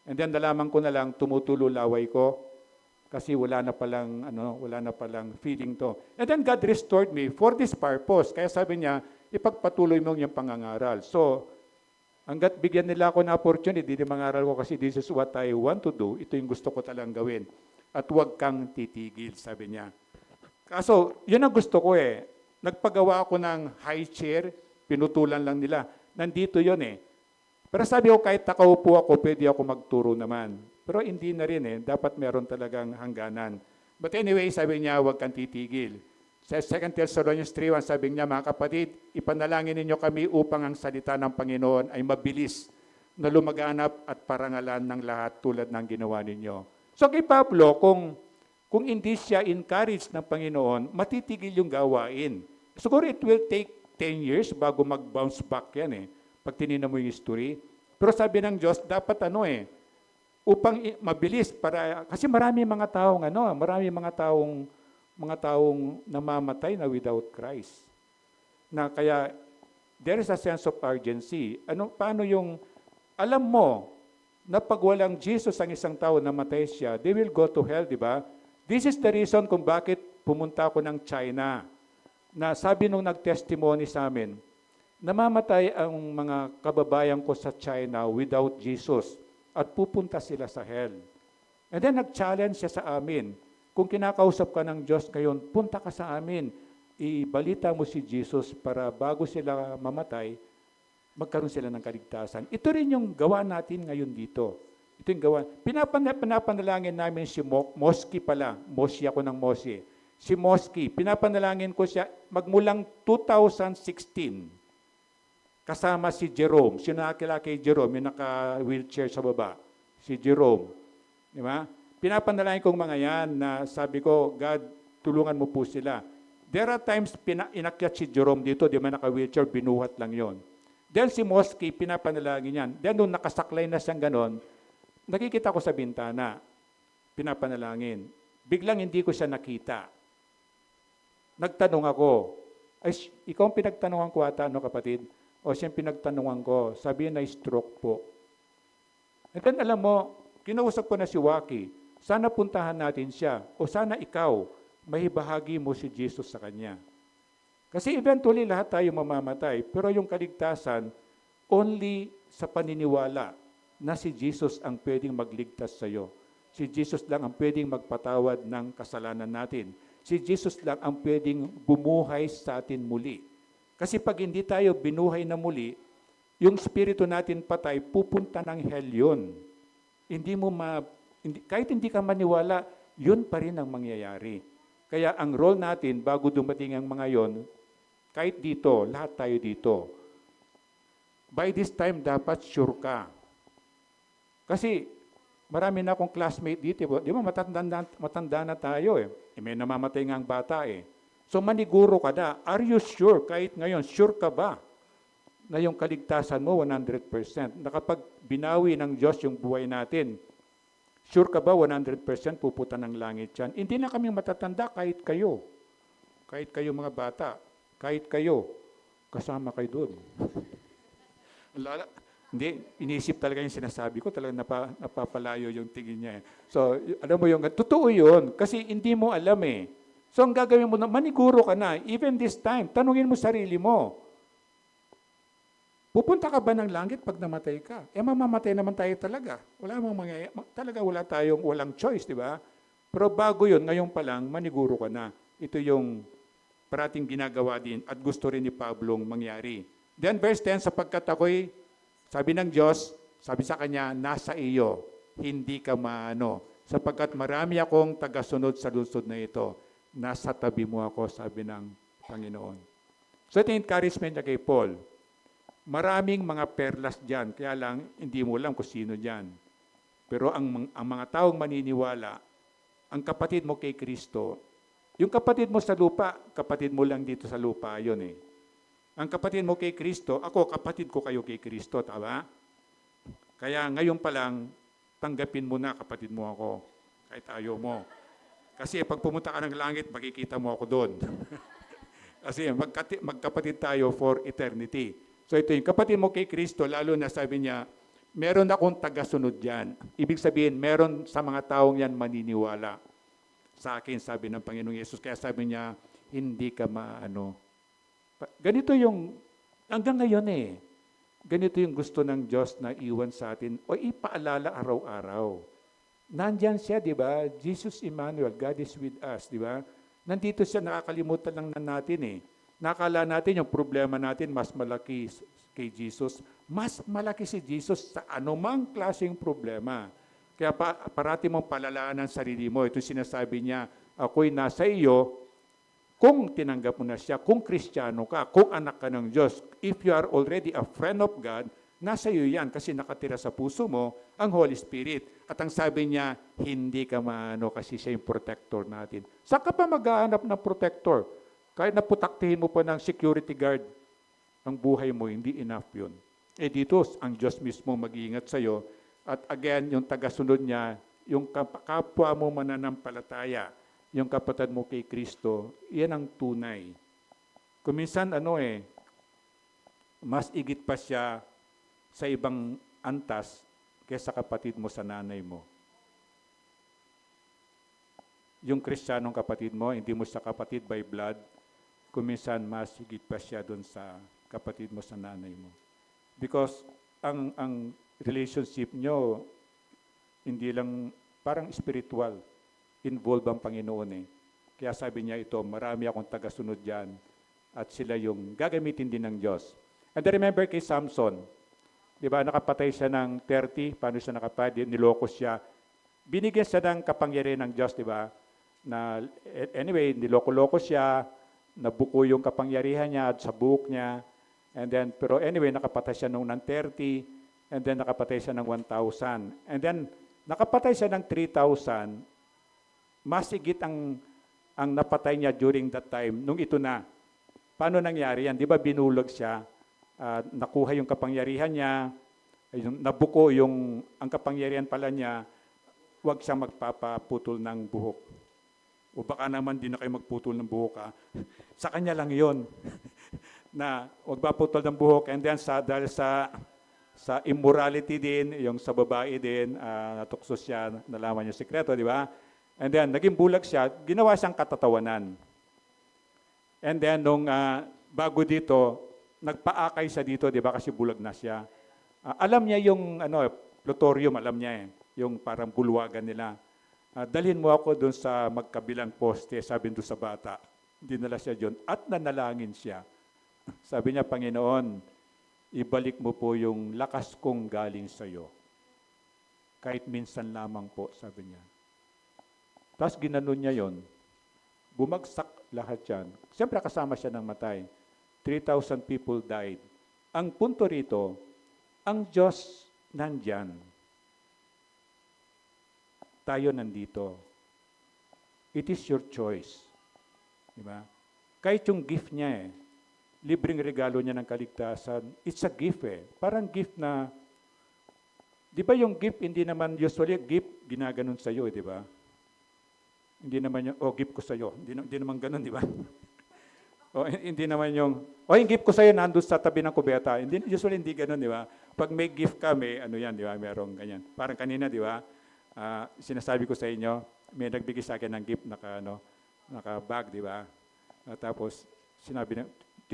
And then nalaman ko na lang, tumutulo laway ko. Kasi wala na palang feeling to. And then God restored me for this purpose. Kaya sabi niya, ipagpatuloy mo yung pangangaral. So, hanggat bigyan nila ako ng opportunity, di mangaral ko kasi this is what I want to do. Ito yung gusto ko talagang gawin. At huwag kang titigil, sabi niya. Kaso, yun ang gusto ko eh. Nagpagawa ako ng high chair, pinutulan lang nila. Nandito yun eh. Pero sabi ko, kahit nakaupo ako, pwede ako magturo naman. Pero hindi na rin eh. Dapat meron talagang hangganan. But anyway, sabi niya, huwag kang titigil. Sa 2 Thessalonians 3:1, sabi niya, mga kapatid, ipanalangin ninyo kami upang ang salita ng Panginoon ay mabilis na lumaganap at parangalan ng lahat tulad ng ginawa ninyo. So kay Pablo, kung hindi siya encouraged ng Panginoon, matitigil yung gawain. Siguro it will take 10 years bago mag-bounce back yan eh. Pag tinignan mo yung history. Pero sabi ng Diyos, dapat upang mabilis kasi marami mga taong namamatay na without Christ. Na kaya there is a sense of urgency. Paano yung alam mo na pag walang Jesus ang isang tao namatay siya, they will go to hell, di ba? This is the reason kung bakit pumunta ako ng China. Na sabi nung nag-testimony sa amin, namamatay ang mga kababayan ko sa China without Jesus at pupunta sila sa hell. And then nag-challenge siya sa amin. Kung kinakausap ka ng Diyos ngayon, punta ka sa amin. Ibalita mo si Jesus para bago sila mamatay, magkaroon sila ng kaligtasan. Ito rin yung gawa natin ngayon dito. Ito yung gawa. Pinapanalangin namin si Moski pala. Mosi ako ng Mosi. Si Moski, pinapanalangin ko siya magmulang 2016. Kasama si Jerome. Sino nakakilala kay Jerome? Yung naka-wheelchair sa baba. Si Jerome. Di ba? Pinapanalangin kong mga yan na sabi ko, God, tulungan mo po sila. There are times inakyat si Jerome dito, di ba naka-wheelchair, binuhat lang yon. Then si Moski, pinapanalangin yan. Then nung nakasaklay na siyang ganon, nakikita ko sa bintana, pinapanalangin. Biglang hindi ko siya nakita. Nagtanong ako, ay, ikaw ang pinagtanungan ko ata, kapatid? O siyang pinagtanungan ko, sabi na stroke po. And then alam mo, kinausap ko na si Waki, sana puntahan natin siya, o sana ikaw, may bahagi mo si Jesus sa kanya. Kasi eventually lahat tayo mamamatay, pero yung kaligtasan, only sa paniniwala na si Jesus ang pwedeng magligtas sa iyo. Si Jesus lang ang pwedeng magpatawad ng kasalanan natin. Si Jesus lang ang pwedeng bumuhay sa atin muli. Kasi pag hindi tayo binuhay na muli, yung spirito natin patay, pupunta ng hell yun. Kahit hindi ka maniwala, yun pa rin ang mangyayari. Kaya ang role natin, bago dumating ang mga yon, kahit dito, lahat tayo dito. By this time, dapat sure ka. Kasi marami na akong classmate dito. Di ba, matanda na tayo eh. May namamatay nga ang bata eh. So maniguro ka na. Are you sure? Kahit ngayon, sure ka ba na yung kaligtasan mo 100%? Na kapag binawi ng Diyos yung buhay natin, sure ka ba 100% pupunta ng langit yan? Hindi na kami matatanda kahit kayo. Kahit kayo mga bata. Kahit kayo. Kasama kayo doon. Hindi, inisip talaga yung sinasabi ko. Talagang napapalayo yung tingin niya. So, alam mo yung, totoo yun. Kasi hindi mo alam eh. So, ang gagawin mo, maniguro ka na. Even this time, tanungin mo sarili mo. Pupunta ka ba ng langit pag namatay ka? Mamamatay naman tayo talaga. Wala talaga walang choice, di ba? Pero bago yun, ngayon pa lang, maniguro ka na. Ito yung parating ginagawa din at gusto rin ni Pablong mangyari. Then verse 10, sapagkat ako'y, sabi ng Diyos, sabi sa kanya, nasa iyo, hindi ka maano. Sapagkat marami akong tagasunod sa lungsod na ito. Nasa tabi mo ako, sabi ng Panginoon. So ito yung encouragement niya kay Paul. Maraming mga perlas dyan, kaya lang hindi mo alam kung sino dyan. Pero ang mga taong maniniwala, ang kapatid mo kay Kristo, yung kapatid mo sa lupa, kapatid mo lang dito sa lupa, yun eh. Ang kapatid mo kay Kristo, ako, kapatid ko kayo kay Kristo, tama? Kaya ngayon pa lang, tanggapin mo na kapatid mo ako, kahit ayaw mo. Kasi pag pumunta ka ng langit, makikita mo ako doon. Kasi magkapatid tayo for eternity. So ito yung kapatid mo kay Kristo, lalo na sabi niya, meron akong tagasunod yan. Ibig sabihin, meron sa mga taong yan maniniwala. Sa akin, sabi ng Panginoong Yesus. Kaya sabi niya, hindi ka maano. Ganito yung, hanggang ngayon eh, ganito yung gusto ng Diyos na iwan sa atin o ipaalala araw-araw. Nandyan siya, di ba? Jesus Emmanuel, God is with us, di ba? Nandito siya, nakakalimutan lang na natin eh. Nakala natin yung problema natin mas malaki kay Jesus. Mas malaki si Jesus sa anumang klaseng problema. Kaya parati mong palalaan ang sarili mo. Ito sinasabi niya, ako'y nasa iyo kung tinanggap mo na siya, kung Kristiyano ka, kung anak ka ng Diyos. If you are already a friend of God, nasa iyo yan kasi nakatira sa puso mo ang Holy Spirit. At ang sabi niya, hindi ka maano kasi siya yung protector natin. Saan ka pa maghahanap ng protector? Kahit naputaktihin mo pa ng security guard, ang buhay mo, hindi enough yun. Dito, ang Diyos mismo mag-iingat sa'yo. At again, yung tagasunod niya, yung kapwa mo mananampalataya, yung kapatid mo kay Kristo, yan ang tunay. Kung minsan, mas igit pa siya sa ibang antas kaysa kapatid mo sa nanay mo. Yung Kristiyanong kapatid mo, hindi mo siya kapatid by blood, kuminsan mas higit pa siya doon sa kapatid mo sa nanay mo. Because ang relationship nyo, hindi lang parang spiritual, involved ang Panginoon eh. Kaya sabi niya ito, marami akong tagasunod dyan at sila yung gagamitin din ng Diyos. And I remember kay Samson, di ba, nakapatay siya ng 30, paano siya nakapatay, niloko siya. Binigyan siya ng kapangyarihan ng Diyos, di ba? Na, anyway, niloko-loko siya, nabuko yung kapangyarihan niya sa buhok niya. And then, pero anyway, nakapatay siya nung ng 30, and then nakapatay siya ng 1,000. And then, nakapatay siya ng 3,000, masigit ang napatay niya during that time, nung ito na. Paano nangyari yan? Di ba binulog siya? Nakuha yung kapangyarihan niya, nabuko ang kapangyarihan pala niya, huwag siya magpapaputol ng buhok. O baka naman di na kayo magputol ng buhok ha. Sa kanya lang yon na huwag paputol ng buhok. And then dahil sa immorality din, yung sa babae din, natukso siya, nalaman yung sikreto, di ba? And then naging bulag siya, ginawa siyang katatawanan. And then nung bago dito, nagpaakay siya dito, di ba? Kasi bulag na siya. Alam niya yung plutorium, alam niya eh. Yung parang bulwagan nila. Dalhin mo ako doon sa magkabilang poste, sabi doon sa bata. Dinala siya doon at nanalangin siya. Sabi niya, Panginoon, ibalik mo po yung lakas kong galing sa iyo. Kahit minsan lamang po, sabi niya. Tapos ginanon niya yon. Bumagsak lahat yan. Siyempre kasama siya ng matay. 3,000 people died. Ang punto rito, ang Diyos nandyan. Tayo nandito. It is your choice. Diba? Kahit yung gift niya libreng regalo niya ng kaligtasan, it's a gift Parang gift na, di ba yung gift, hindi naman usually gift, ginaganon sa'yo di ba? Hindi naman yung, gift ko sa'yo. Hindi naman ganon, di ba? Hindi naman yung, yung gift ko sa'yo, nandun sa tabi ng kubeta. Usually hindi ganon, di ba? Pag may gift ka, may di ba? Merong ganyan. Parang kanina, di ba? Sinasabi ko sa inyo, may nagbigay sa akin ng gift, naka-bag, di ba? Tapos, sinabi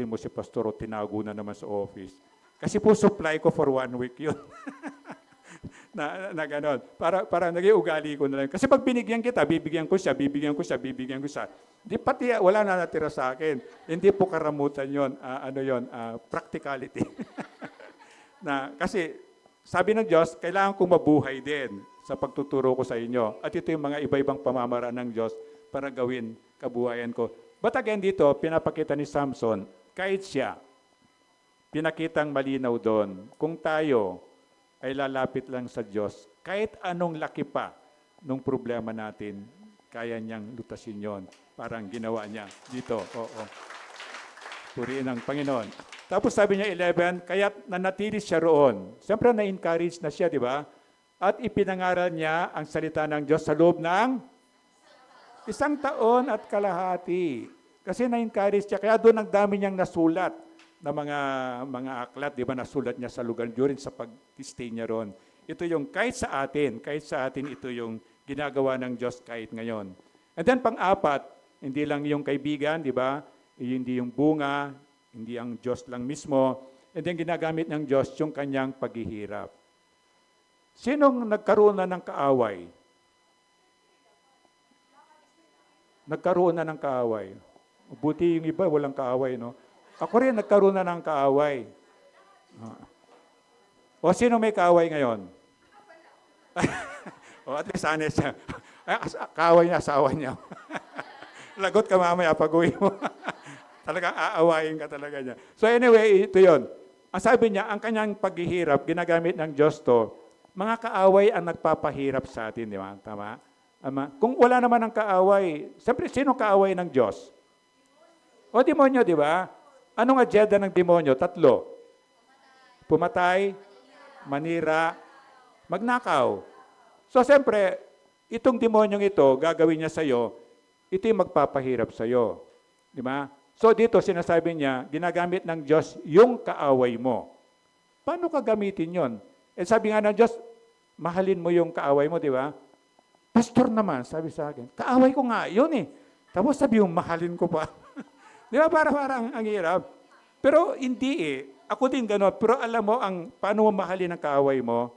mo si Pastor, tinago na naman sa office. Kasi po supply ko for 1 week yun. na ganon. Para naging ugali ko na lang. Kasi pag binigyan kita, bibigyan ko siya, bibigyan ko siya, bibigyan ko siya. Di pati wala na natira sa akin. Hindi po karamutan yon, practicality. Kasi sabi ng Diyos, kailangan kong mabuhay din sa pagtuturo ko sa inyo. At ito yung mga iba-ibang pamamaraan ng Diyos para gawin kabuhayan ko. But again dito, pinapakita ni Samson, kahit siya, pinakitang malinaw doon, kung tayo ay lalapit lang sa Diyos, kahit anong laki pa nung problema natin, kaya niyang lutasin yon. Parang ginawa niya dito. Oo. Purihin ang Panginoon. Tapos sabi niya 11, kaya nanatili siya roon. Siyempre na-encourage na siya, di ba? At ipinangaral niya ang salita ng Diyos sa loob ng 1 taon at kalahati. Kasi na-encourage siya. Kaya doon ang dami niyang nasulat na mga aklat, di ba, nasulat niya sa lugar during sa pag-stay niya roon. Ito yung kahit sa atin ito yung ginagawa ng Diyos kahit ngayon. And then pang-apat, hindi lang yung kaibigan, di ba? Hindi yung bunga, hindi ang Diyos lang mismo. And then ginagamit ng Diyos yung kanyang paghihirap. Sinong nagkaroon na ng kaaway? Nagkaroon na ng kaaway. Buti yung iba, walang kaaway, no? Ako rin, nagkaroon na ng kaaway. O sino may kaaway ngayon? O at least honest siya. Kaaway niya, asawa niya. Lagot ka mamaya pag-uwi mo. Talagang aawayin ka talaga niya. So anyway, ito yon. Ang sabi niya, ang kanyang paghihirap, ginagamit ng Diyos to, mga kaaway ang nagpapahirap sa atin, di ba? Tama? Kung wala naman ang kaaway, siyempre, sino kaaway ng Diyos? O demonyo, di ba? Anong agenda ng demonyo? 3. Pumatay, manira, magnakaw. So, siyempre, itong demonyong ito, gagawin niya sa'yo, ito yung magpapahirap sa'yo. Di ba? So, dito sinasabi niya, ginagamit ng Diyos yung kaaway mo. Paano ka gamitin yon? Eh, sabi nga ng Diyos, mahalin mo yung kaaway mo, di ba? Pastor naman, sabi sa akin, kaaway ko nga, yun eh. Tapos sabi yung mahalin ko pa. Di ba? Parang ang hirap. Pero hindi eh. Ako din gano'n. Pero alam mo, paano mo mahalin ang kaaway mo?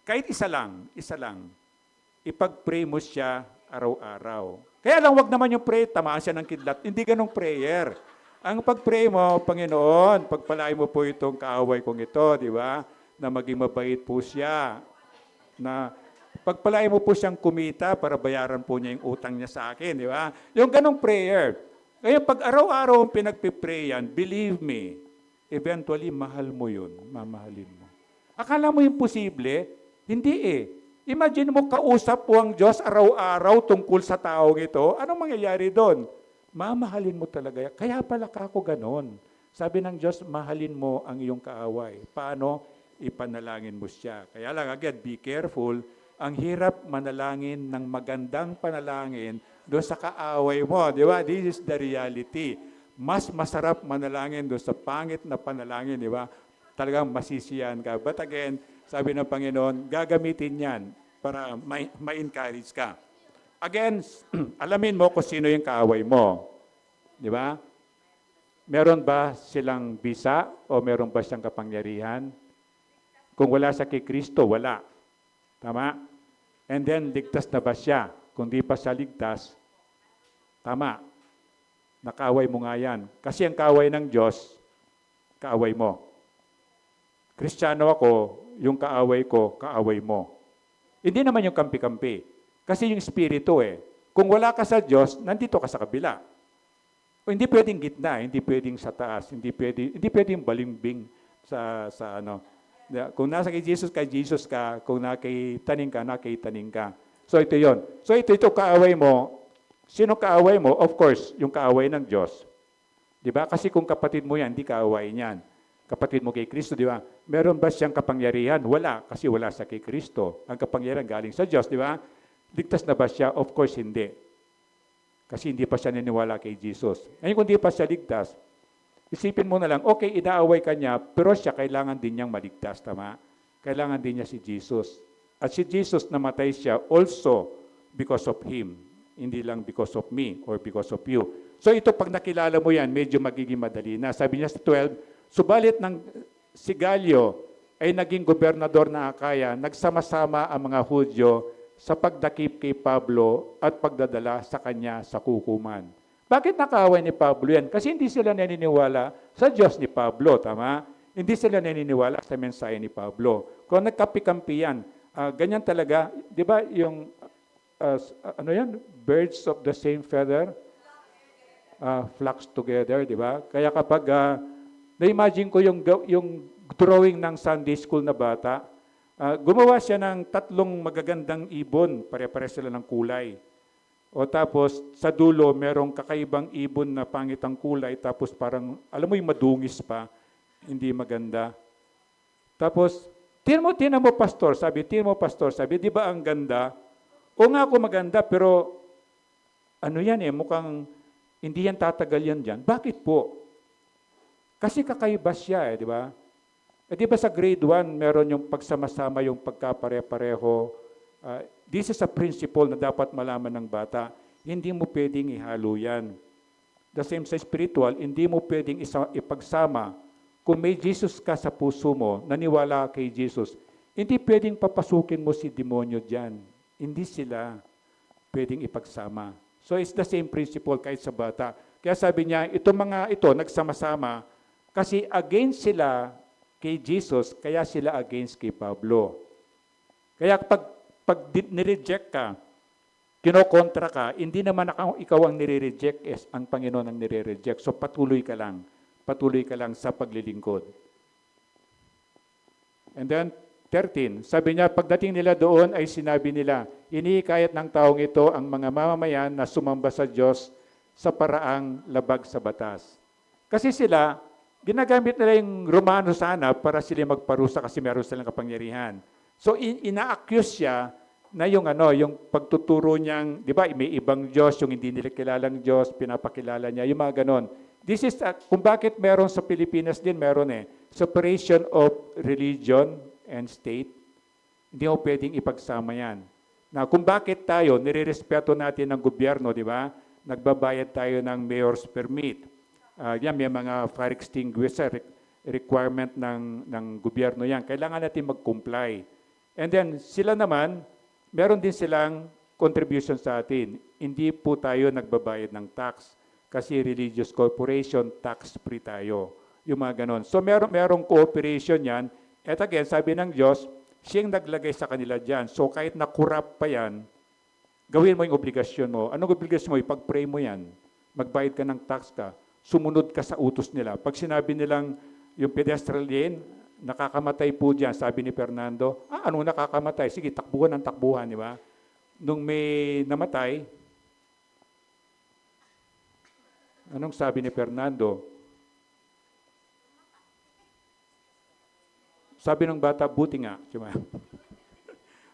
Kahit isa lang. Ipag-pray mo siya araw-araw. Kaya lang, wag naman yung pray, tamaan siya ng kidlat. Hindi ganong prayer. Ang pag-pray mo, Panginoon, pagpalain mo po itong kaaway kong ito, di ba? Na maging mabait po siya. Na pagpalain mo po siyang kumita para bayaran po niya yung utang niya sa akin, di ba? Yung ganong prayer. Ngayon, pag araw-araw ang pinagpiprayan, believe me, eventually, mahal mo yun, mamahalin mo. Akala mo imposible? Hindi eh. Imagine mo, kausap po ang Diyos araw-araw tungkol sa taong ito. Anong mangyayari doon? Mamahalin mo talaga. Kaya pala ako ganon. Sabi ng Diyos, mahalin mo ang iyong kaaway. Paano? Ipanalangin mo siya. Kaya lang, again, be careful. Ang hirap manalangin ng magandang panalangin doon sa kaaway mo, di ba? This is the reality. Mas masarap manalangin doon sa pangit na panalangin, di ba? Talagang masisiyan ka. But again, sabi ng Panginoon, gagamitin yan para ma-encourage ka. Again, alamin mo kung sino yung kaaway mo. Di ba? Meron ba silang bisa o meron ba siyang kapangyarihan? Kung wala siya kay Kristo, wala. Tama? And then, ligtas na ba siya? Kung di pa siya ligtas, tama. Nakaaway mo nga yan. Kasi ang kaaway ng Diyos, kaaway mo. Kristiyano ako, yung kaaway ko, kaaway mo. Hindi naman yung kampi-kampi. Kasi yung Espiritu eh. Kung wala ka sa Diyos, nandito ka sa kabila. O hindi pwedeng gitna, hindi pwedeng sa taas, hindi pwedeng balimbing sa ano. Kung nasa kay Jesus ka. Kung nakitaning ka. So ito yon. So ito kaaway mo. Sino kaaway mo? Of course, yung kaaway ng Diyos. Di ba? Kasi kung kapatid mo yan, hindi kaaway niyan. Kapatid mo kay Kristo, di ba? Meron ba siyang kapangyarihan? Wala, kasi wala sa kay Kristo. Ang kapangyarihan galing sa Diyos, di ba? Ligtas na ba siya? Of course, hindi. Kasi hindi pa siya niniwala kay Jesus. Ngayon, kung hindi pa siya ligtas, isipin mo na lang, okay, inaaway ka niya, pero siya kailangan din niyang maligtas, tama? Kailangan din niya si Jesus. At si Jesus namatay siya also because of Him. Hindi lang because of me or because of you. So ito, pag nakilala mo yan, medyo magiging madali na. Sabi niya sa 12, subalit ng si Galyo ay naging gobernador ng Akaya, nagsama-sama ang mga Hudyo sa pagdakip kay Pablo at pagdadala sa kanya sa kukuman. Bakit nakaaway ni Pablo yan? Kasi hindi sila naniniwala sa Diyos ni Pablo, tama? Hindi sila naniniwala sa mensahe ni Pablo. Kung nagkapikampi yan, ganyan talaga, di ba yung, ano yan, birds of the same feather, flocks together, di ba? Kaya kapag, na-imagine ko yung drawing ng Sunday school na bata, gumawa siya ng 3 magagandang ibon, pare-pare sila ng kulay. O tapos, sa dulo, merong kakaibang ibon na pangit ang kulay, tapos parang, alam mo yung madungis pa, hindi maganda. Tapos, tinan mo pastor, sabi, di ba ang ganda? O nga ako maganda, pero ano yan mukhang hindi yan tatagal yan dyan. Bakit po? Kasi kakaiba siya di ba? Di ba sa grade 1, meron yung pagsama-sama, yung pagkapare-pareho. This is a principle na dapat malaman ng bata. Hindi mo pwedeng ihalo yan. The same sa spiritual, hindi mo pwedeng ipagsama. Kung may Jesus ka sa puso mo, naniwala kay Jesus, hindi pwedeng papasukin mo si demonyo dyan. Hindi sila pwedeng ipagsama. So it's the same principle kahit sa bata. Kaya sabi niya, itong mga ito nagsama-sama kasi against sila kay Jesus, kaya sila against kay Pablo. Kaya pag nireject ka, kinokontra ka, hindi naman ikaw ang nire-reject, ang Panginoon ang nire-reject. So patuloy ka lang sa paglilingkod. And then 13, sabi niya, pagdating nila doon ay sinabi nila, inihikayat ng taong ito ang mga mamamayan na sumamba sa Diyos sa paraang labag sa batas. Kasi sila, ginagamit nila yung Romano sana para sila magparusa kasi meron silang kapangyarihan. So ina-accuse siya na yung pagtuturo niyang, di ba, may ibang Diyos, yung hindi nila kilalang Diyos, pinapakilala niya, yung mga ganon. This is, kung bakit meron sa Pilipinas din, meron separation of religion and state. Hindi mo pwedeng ipagsama yan. Na kung bakit tayo, nirerespeto natin ng gobyerno, di ba? Nagbabayad tayo ng mayor's permit. Yan, may mga fire extinguisher requirement ng gobyerno yan. Kailangan natin mag-comply. And then, sila naman, meron din silang contribution sa atin. Hindi po tayo nagbabayad ng tax kasi religious corporation, tax-free tayo. Yung mga ganon. So, merong cooperation yan. At again, sabi ng Diyos, siyang naglagay sa kanila dyan. So, kahit nakurap pa yan, gawin mo yung obligasyon mo. Anong obligasyon mo? Ipag-pray mo yan. Magbayad ka ng tax ka. Sumunod ka sa utos nila. Pag sinabi nilang yung pedestrian lane, nakakamatay po dyan, sabi ni Fernando, ano nakakamatay? Sige, takbuhan ng takbuhan, di ba? Nung may namatay, anong sabi ni Fernando? Sabi ng bata, buti nga.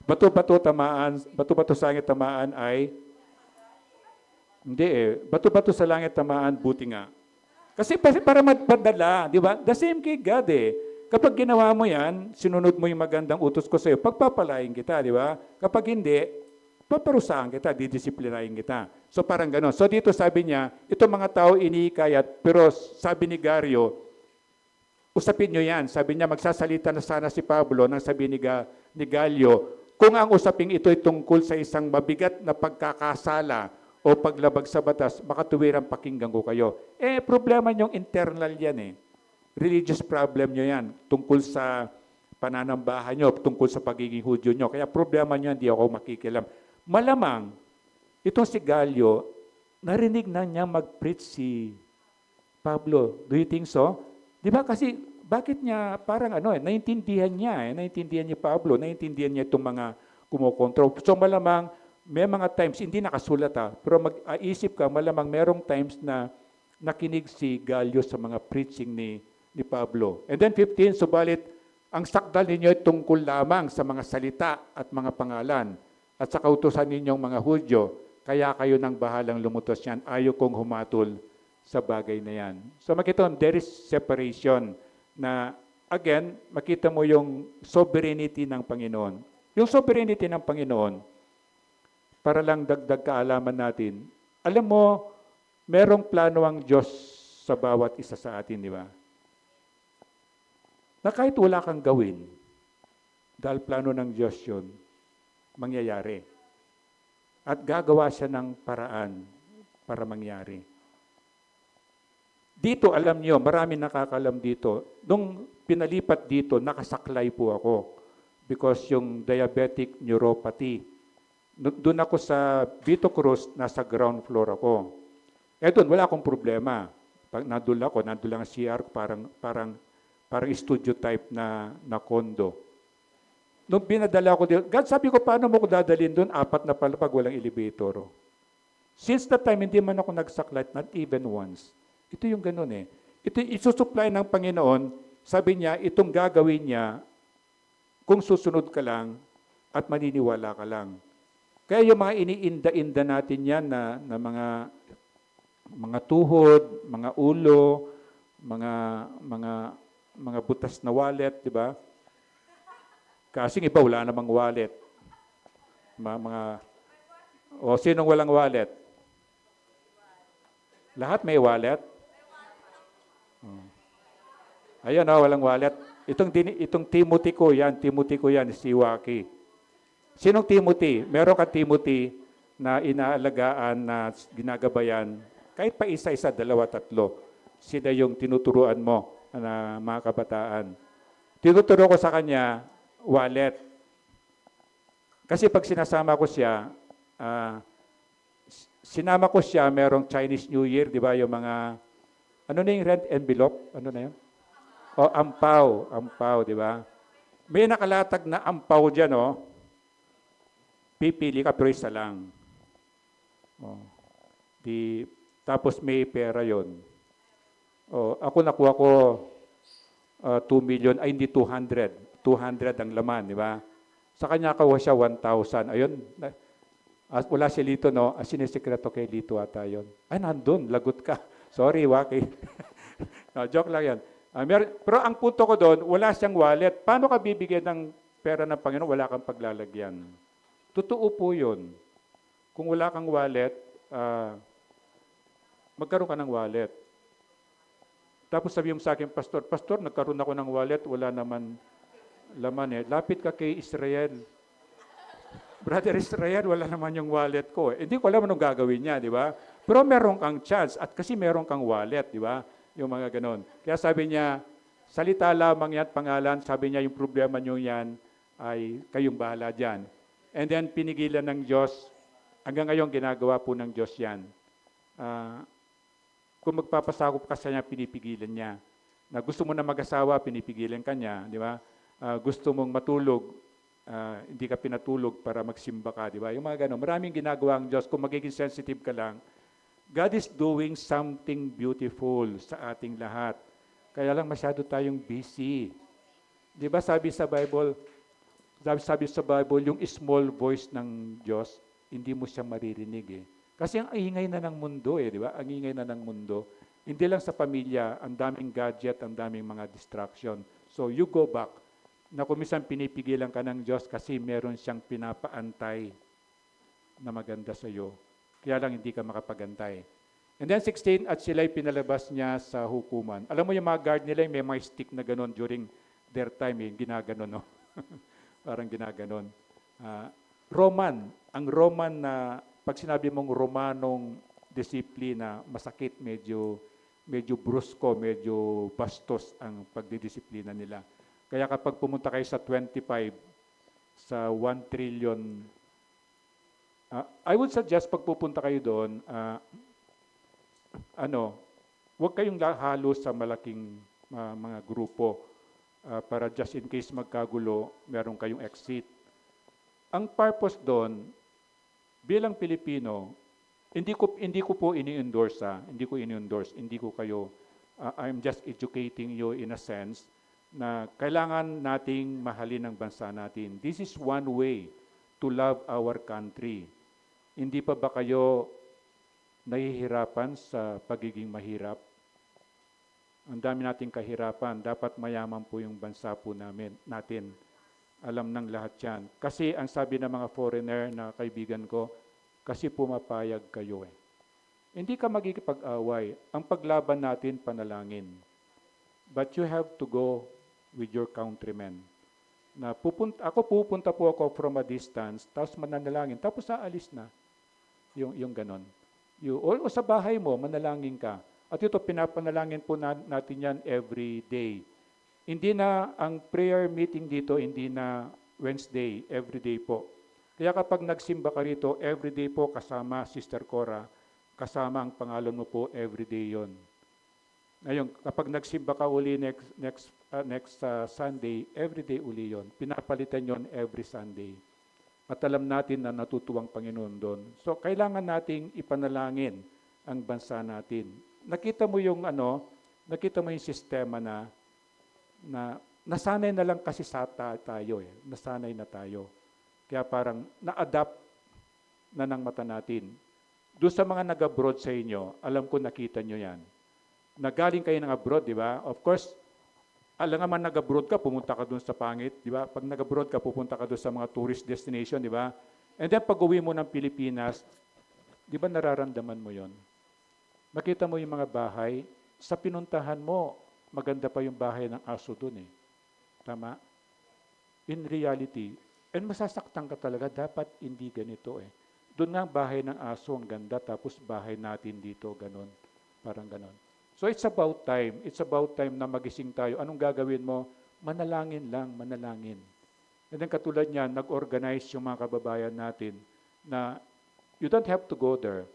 Bato-bato sa langit tamaan ay, hindi bato-bato sa langit tamaan, buti nga. Kasi para magpadala, di ba? The same kay God Kapag ginawa mo yan, sinunod mo yung magandang utos ko sa iyo, pagpapalain kita, di ba? Kapag hindi, paparusahan kita, didisiplinahin kita. So parang gano'n. So dito sabi niya, itong mga tao inihikayat, pero sabi ni Gario, usapin nyo yan. Sabi niya, magsasalita na sana si Pablo nang sabi ni Galio, kung ang usaping ito ay tungkol sa isang mabigat na pagkakasala o paglabag sa batas, makatuwirang pakinggan ko kayo. Problema niyong internal yan Religious problem nyo yan, tungkol sa pananambahan nyo, tungkol sa pagiging Hudyo nyo. Kaya problema nyo, hindi ako makikialam. Malamang, itong si Galio, narinig na niya mag-preach si Pablo. Do you think so? Di ba kasi, bakit niya parang naintindihan niya Pablo, naintindihan niya itong mga kumokontrol. So malamang, may mga times, hindi nakasulat pero mag-aisip ka, malamang merong times na nakinig si Galio sa mga preaching ni Pablo. And then 15, subalit, ang sakdal ninyo ay tungkol lamang sa mga salita at mga pangalan at sa kautusan ninyong mga Hudyo, kaya kayo nang bahalang lumutos yan. Ayaw kong humatol sa bagay na yan. So makita mo, there is separation na, again, makita mo yung sovereignty ng Panginoon. Yung sovereignty ng Panginoon, para lang dagdag kaalaman natin, alam mo, merong plano ang Diyos sa bawat isa sa atin, di ba? na kahit wala kang gawin, dahil plano ng Diyos yun, mangyayari. At gagawa siya ng paraan para mangyari. Dito, alam niyo, marami nakakalam dito. Nung pinalipat dito, nakasaklay po ako because yung diabetic neuropathy. Doon ako sa Vito Cruz, nasa ground floor ako. Doon, wala akong problema. Pag nandun lang ang CR, parang studio type na condo. Nung binadala ko dito, God, sabi ko, paano mo ko dadalhin doon? 4 na palapag, walang elevator. Since that time, hindi man ako nagsaklat, not even once. Ito yung ganun eh. Ito isusupply ng Panginoon, sabi niya, itong gagawin niya, kung susunod ka lang, at maniniwala ka lang. Kaya yung mga iniinda-inda natin yan na mga tuhod, mga ulo, mga butas na wallet, di ba? Kasing iba, wala namang wallet. Sinong walang wallet? Lahat may wallet? Ayan, walang wallet. Itong Timothy ko yan, si Waki. Sinong Timothy? Meron ka Timothy na inaalagaan, na ginagabayan, kahit pa isa-isa, 2, 3. Sila yung tinuturuan mo na mga kabataan. Tinuturo ko sa kanya, wallet. Kasi pag sinama ko siya, merong Chinese New Year, di ba? Yung mga, ano na yung red envelope? Ano na yun? Ampaw, di ba? May nakalatag na ampaw dyan, Pipili ka, pero isa lang. Tapos may pera yon. Ako nakuha ko 2 million, ay hindi 200. 200 ang laman, di ba? Sa kanya kawa siya 1,000. Ayun, wala si Lito, no? Sinisikreto kay Lito ata yun. Ay, nandun, lagot ka. Sorry, Waki. No, joke lang yan. Pero ang punto ko doon, wala siyang wallet. Paano ka bibigyan ng pera ng Panginoon? Wala kang paglalagyan. Totoo po yun. Kung wala kang wallet, magkaroon ka ng wallet. Tapos sabi mo sa akin, Pastor, nagkaroon ako ng wallet, wala naman laman eh. Lapit ka kay Israel. Brother Israel, wala naman yung wallet ko. Hindi ko alam anong gagawin niya, di ba? Pero meron kang chance at kasi meron kang wallet, di ba? Yung mga ganon. Kaya sabi niya, salita lamang yan, pangalan, sabi niya yung problema niyo yan ay kayong bahala dyan. And then pinigilan ng Diyos, hanggang ngayon ginagawa po ng Diyos yan. Kung magpapasakop ka sa niya, pinipigilan niya. Na gusto mo na mag-asawa, pinipigilan ka niya, di ba? Gusto mong matulog, hindi ka pinatulog para magsimba ka, di ba? Yung mga gano'n. Maraming ginagawa ang Diyos. Kung magiging sensitive ka lang, God is doing something beautiful sa ating lahat. Kaya lang masyado tayong busy. Di ba sabi sa Bible, yung small voice ng Diyos, hindi mo siya maririnig eh. Kasi ang ingay na ng mundo eh, di ba? Ang ingay na ng mundo. Hindi lang sa pamilya, ang daming gadget, ang daming mga distraction. So you go back, na kung minsan pinipigilan ka ng Diyos kasi meron siyang pinapaantay na maganda sa iyo. Kaya lang hindi ka makapagantay. And then 16, at sila'y pinalabas niya sa hukuman. Alam mo yung mga guard nila, may mga stick na gano'n during their time, ginaganon, no? Parang ginaganon. Ang Roman na, pag sinabi mong Romanong disiplina, masakit, medyo brusko, medyo bastos ang pagdidisiplina nila. Kaya kapag pumunta kayo sa 25, sa 1 trillion, I would suggest pag pupunta kayo doon, huwag kayong halo sa malaking mga grupo para just in case magkagulo, meron kayong exit. Ang purpose doon, bilang Pilipino, hindi ko po ini-endorse, hindi ko kayo, I'm just educating you in a sense, na kailangan nating mahalin ang bansa natin. This is one way to love our country. Hindi pa ba kayo nahihirapan sa pagiging mahirap? Ang dami nating kahirapan. Dapat mayaman po yung bansa po natin. Alam ng lahat yan. Kasi ang sabi ng mga foreigner na kaibigan ko, kasi pumapayag kayo eh. Hindi ka magkikipag-away. Ang paglaban natin, panalangin. But you have to go with your countrymen. Na pupunta po ako from a distance, tapos mananalangin, tapos aalis na. Yung ganon. O sa bahay mo, manalangin ka. At ito, pinapanalangin po natin yan every day. Hindi na, ang prayer meeting dito, hindi na Wednesday, every day po. Kaya kapag nagsimba ka rito, every day po kasama Sister Cora, kasama ang pangalan mo po, every day yon. Ngayon, kapag nagsimba ka uli next Sunday, every day uli yon. Pinapalitan yon every Sunday. At alam natin na natutuwang Panginoon doon. So, kailangan nating ipanalangin ang bansa natin. Nakita mo yung sistema na nasanay na lang kasi tayo eh. Nasanay na tayo. Kaya parang na-adapt na ng mata natin. Doon sa mga nag-abroad sa inyo, alam ko nakita nyo yan. Nagaling kayo ng abroad, di ba? Of course, alam nga man nag-abroad ka, pumunta ka doon sa pangit, di ba? Pag nag-abroad ka, pupunta ka doon sa mga tourist destination, di ba? And then pag uwi mo ng Pilipinas, di ba nararamdaman mo yon? Makita mo yung mga bahay, sa pinuntahan mo, maganda pa yung bahay ng aso doon eh. Tama? In reality, and masasaktan ka talaga, dapat hindi ganito eh. Doon nga ang bahay ng aso, ang ganda, tapos bahay natin dito, ganon. Parang ganon. So it's about time. It's about time na magising tayo. Anong gagawin mo? Manalangin lang, manalangin. And then katulad niyan, nag-organize yung mga kababayan natin na you don't have to go there.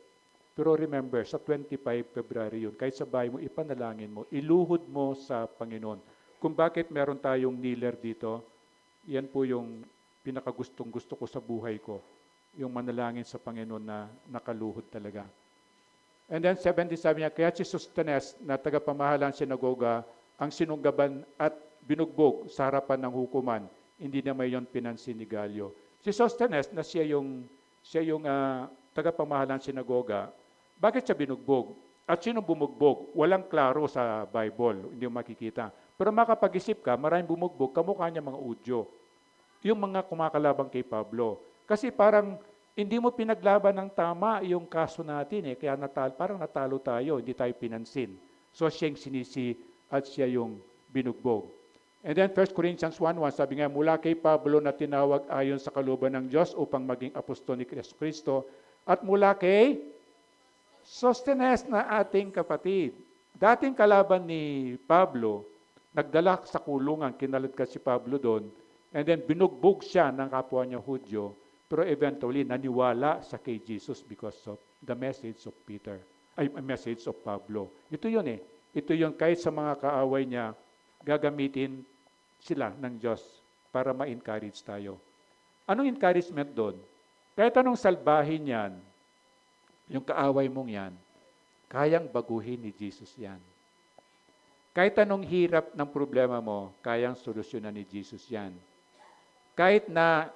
Pero remember, sa 25 February yun, kahit sa bahay mo, ipanalangin mo, iluhod mo sa Panginoon. Kung bakit meron tayong kneeler dito, yan po yung pinakagustong gusto ko sa buhay ko. Yung manalangin sa Panginoon na nakaluhod talaga. And then 77 niya, kaya si Sostenes na tagapamahalang sinagoga ang sinunggaban at binugbog sa harapan ng hukuman. Hindi na may yon pinansin ni Galyo. Si Sostenes na siya yung tagapamahalang sinagoga, bakit siya binugbog? At sino bumugbog? Walang klaro sa Bible, hindi mo makikita. Pero makapag-isip ka, maraming bumugbog, kamukha niya mga Udyo. Yung mga kumakalabang kay Pablo. Kasi parang hindi mo pinaglaban ng tama yung kaso natin eh. Kaya parang natalo tayo, hindi tayo pinansin. So siya yung sinisi at siya yung binugbog. And then 1 Corinthians 1:1, sabi nga, mula kay Pablo na tinawag ayon sa kalooban ng Diyos upang maging apostol ni Kristo, at mula kay Sostenes na ating kapatid. Dating kalaban ni Pablo, nagdala sa kulungan, kinaladkad si Pablo doon, and then binugbog siya ng kapwa niya Hudyo, pero eventually naniwala sa kay Jesus because of the message of message of Pablo. Ito yun eh. Ito yun, kahit sa mga kaaway niya, gagamitin sila ng Diyos para ma-encourage tayo. Anong encouragement doon? Kahit anong salbahin yan, yung kaaway mong yan, kayang baguhin ni Jesus yan. Kahit anong hirap ng problema mo, kayang solusyonan ni Jesus yan. Kahit na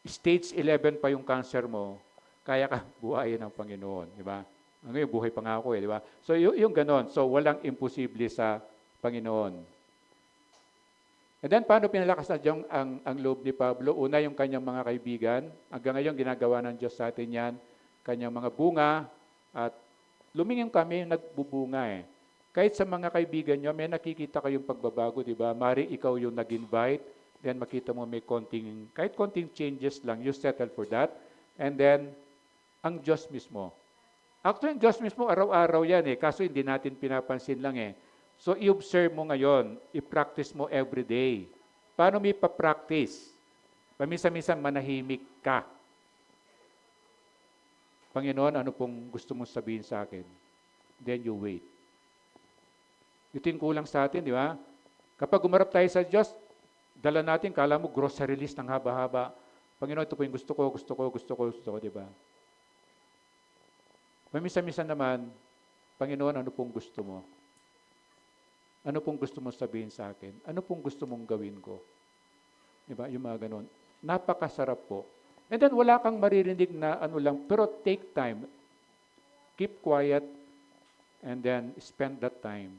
stage 11 pa yung cancer mo, kaya ka buhayin ng Panginoon, di ba? Ngayon, buhay pa nga ako eh, di ba? So, yung ganon. So, walang imposible sa Panginoon. And then, paano pinalakas na Diyos ang loob ni Pablo? Una, yung kanyang mga kaibigan. Hanggang ngayon, ginagawa ng Diyos sa atin yan. Kanyang mga bunga. At lumingin kami, nagbubunga eh. Kahit sa mga kaibigan nyo, may nakikita kayong pagbabago, di ba? Mari ikaw yung nag-invite. Then makita mo may kahit konting changes lang, you settle for that. And then, ang Diyos mismo. Actually, ang Diyos mismo, araw-araw yan eh. Kaso hindi natin pinapansin lang eh. So, i-observe mo ngayon, i-practice mo every day. Paano mo ipapractice? Paminsan-minsan manahimik ka. Panginoon, ano pong gusto mong sabihin sa akin? Then you wait. Ito yung kulang sa atin, di ba? Kapag umarap tayo sa Diyos, dala natin, kala mo grocery list ng haba-haba. Panginoon, ito po yung gusto ko, di ba? Paminsan-minsan naman, Panginoon, ano pong gusto mo? Ano pong gusto mong sabihin sa akin? Ano pong gusto mong gawin ko? Di ba? Yung mga ganun. Napakasarap po. And then, wala kang maririnig na ano lang, pero take time. Keep quiet, and then spend that time.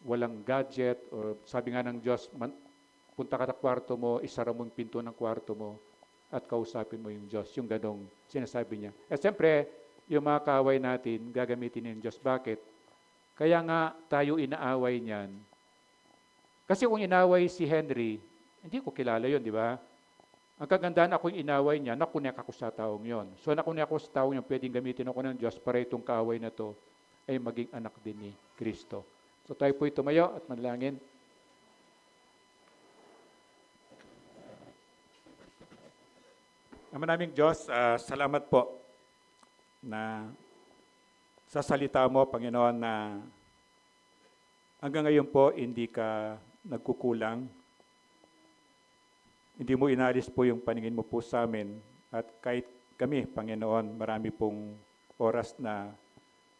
Walang gadget, or sabi nga ng Diyos, punta ka sa kwarto mo, isara mo yung pinto ng kwarto mo, at kausapin mo yung Diyos. Yung ganong sinasabi niya. At siyempre, yung mga kaaway natin, gagamitin ng Diyos. Bakit? Kaya nga tayo inaaway niyan. Kasi kung inaway si Henry, hindi ko kilala yon, di ba? Ang kagandahan ako yung inaway niya, nakunik ako sa taong yon. So nakunik ako sa taong yon, pwedeng gamitin ako ng Diyos para itong kaaway na to ay maging anak din ni Kristo. So tayo po'y tumayo at manalangin. Ama naming Diyos, salamat po na sa salita mo, Panginoon, na hanggang ngayon po hindi ka nagkukulang. Hindi mo inalis po yung paningin mo po sa amin. At kahit kami, Panginoon, marami pong oras na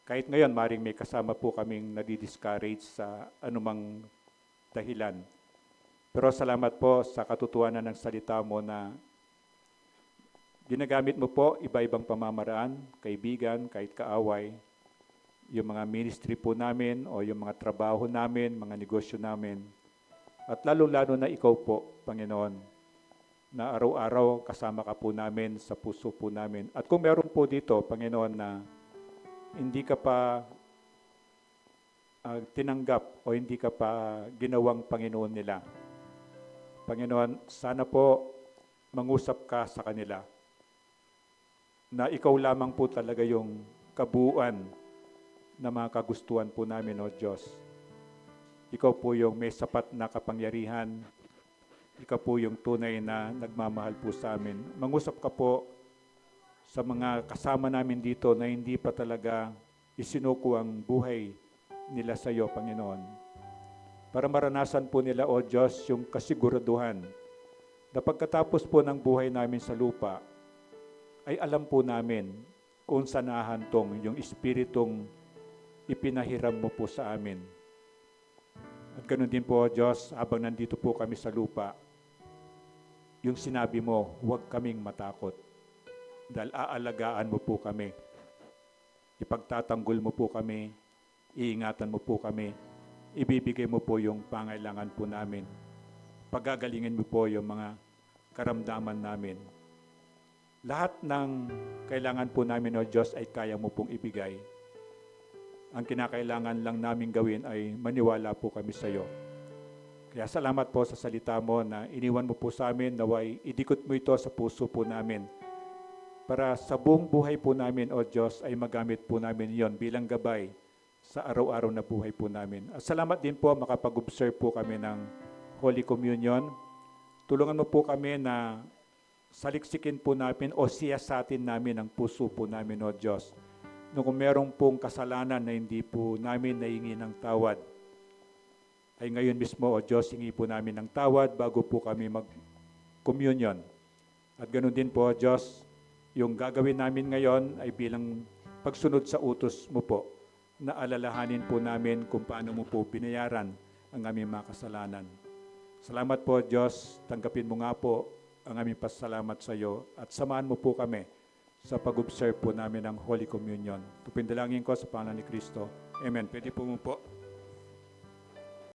kahit ngayon maring may kasama po kaming nadi-discourage sa anumang dahilan. Pero salamat po sa katotohanan ng salita mo na ginagamit mo po iba-ibang pamamaraan, kaibigan, kahit kaaway, yung mga ministry po namin o yung mga trabaho namin, mga negosyo namin. At lalo-lalo na ikaw po, Panginoon, na araw-araw kasama ka po namin sa puso po namin. At kung meron po dito, Panginoon, na hindi ka pa tinanggap o hindi ka pa ginawang Panginoon nila, Panginoon, sana po mangusap ka sa kanila na ikaw lamang po talaga yung kabuuan na mga kagustuhan po namin, O Diyos. Ikaw po yung may sapat na kapangyarihan. Ikaw po yung tunay na nagmamahal po sa amin. Mangusap ka po sa mga kasama namin dito na hindi pa talaga isinuko ang buhay nila sa iyo, Panginoon. Para maranasan po nila, O Diyos, yung kasiguraduhan na pagkatapos po ng buhay namin sa lupa, ay alam po namin kung saan nahantong yung espiritong ipinahiram mo po sa amin. At ganoon din po, Diyos, habang nandito po kami sa lupa, yung sinabi mo, huwag kaming matakot dahil aalagaan mo po kami. Ipagtatanggol mo po kami, iingatan mo po kami, ibibigay mo po yung pangailangan po namin. Pagagalingin mo po yung mga karamdaman namin. Lahat ng kailangan po namin, O Diyos, ay kaya mo pong ibigay. Ang kinakailangan lang namin gawin ay maniwala po kami sa iyo. Kaya salamat po sa salita mo na iniwan mo po sa amin, naway idikot mo ito sa puso po namin. Para sa buong buhay po namin, O Diyos, ay magamit po namin yon bilang gabay sa araw-araw na buhay po namin. At salamat din po makapag-observe po kami ng Holy Communion. Tulungan mo po kami na saliksikin po namin o siyasatin namin ang puso po namin, O Diyos. No, kung merong pong kasalanan na hindi po namin nahingi ng tawad, ay ngayon mismo, O Diyos, hingi po namin ng tawad bago po kami mag-communion. At ganoon din po, O Diyos, yung gagawin namin ngayon ay bilang pagsunod sa utos mo po, na alalahanin po namin kung paano mo po binayaran ang aming mga kasalanan. Salamat po, Diyos, tanggapin mo nga po ang aming pasalamat sa iyo at samahan mo po kami sa pag-observe po namin ng Holy Communion. Tupindalangin ko sa pangalan ni Kristo. Amen. Pwede po mo po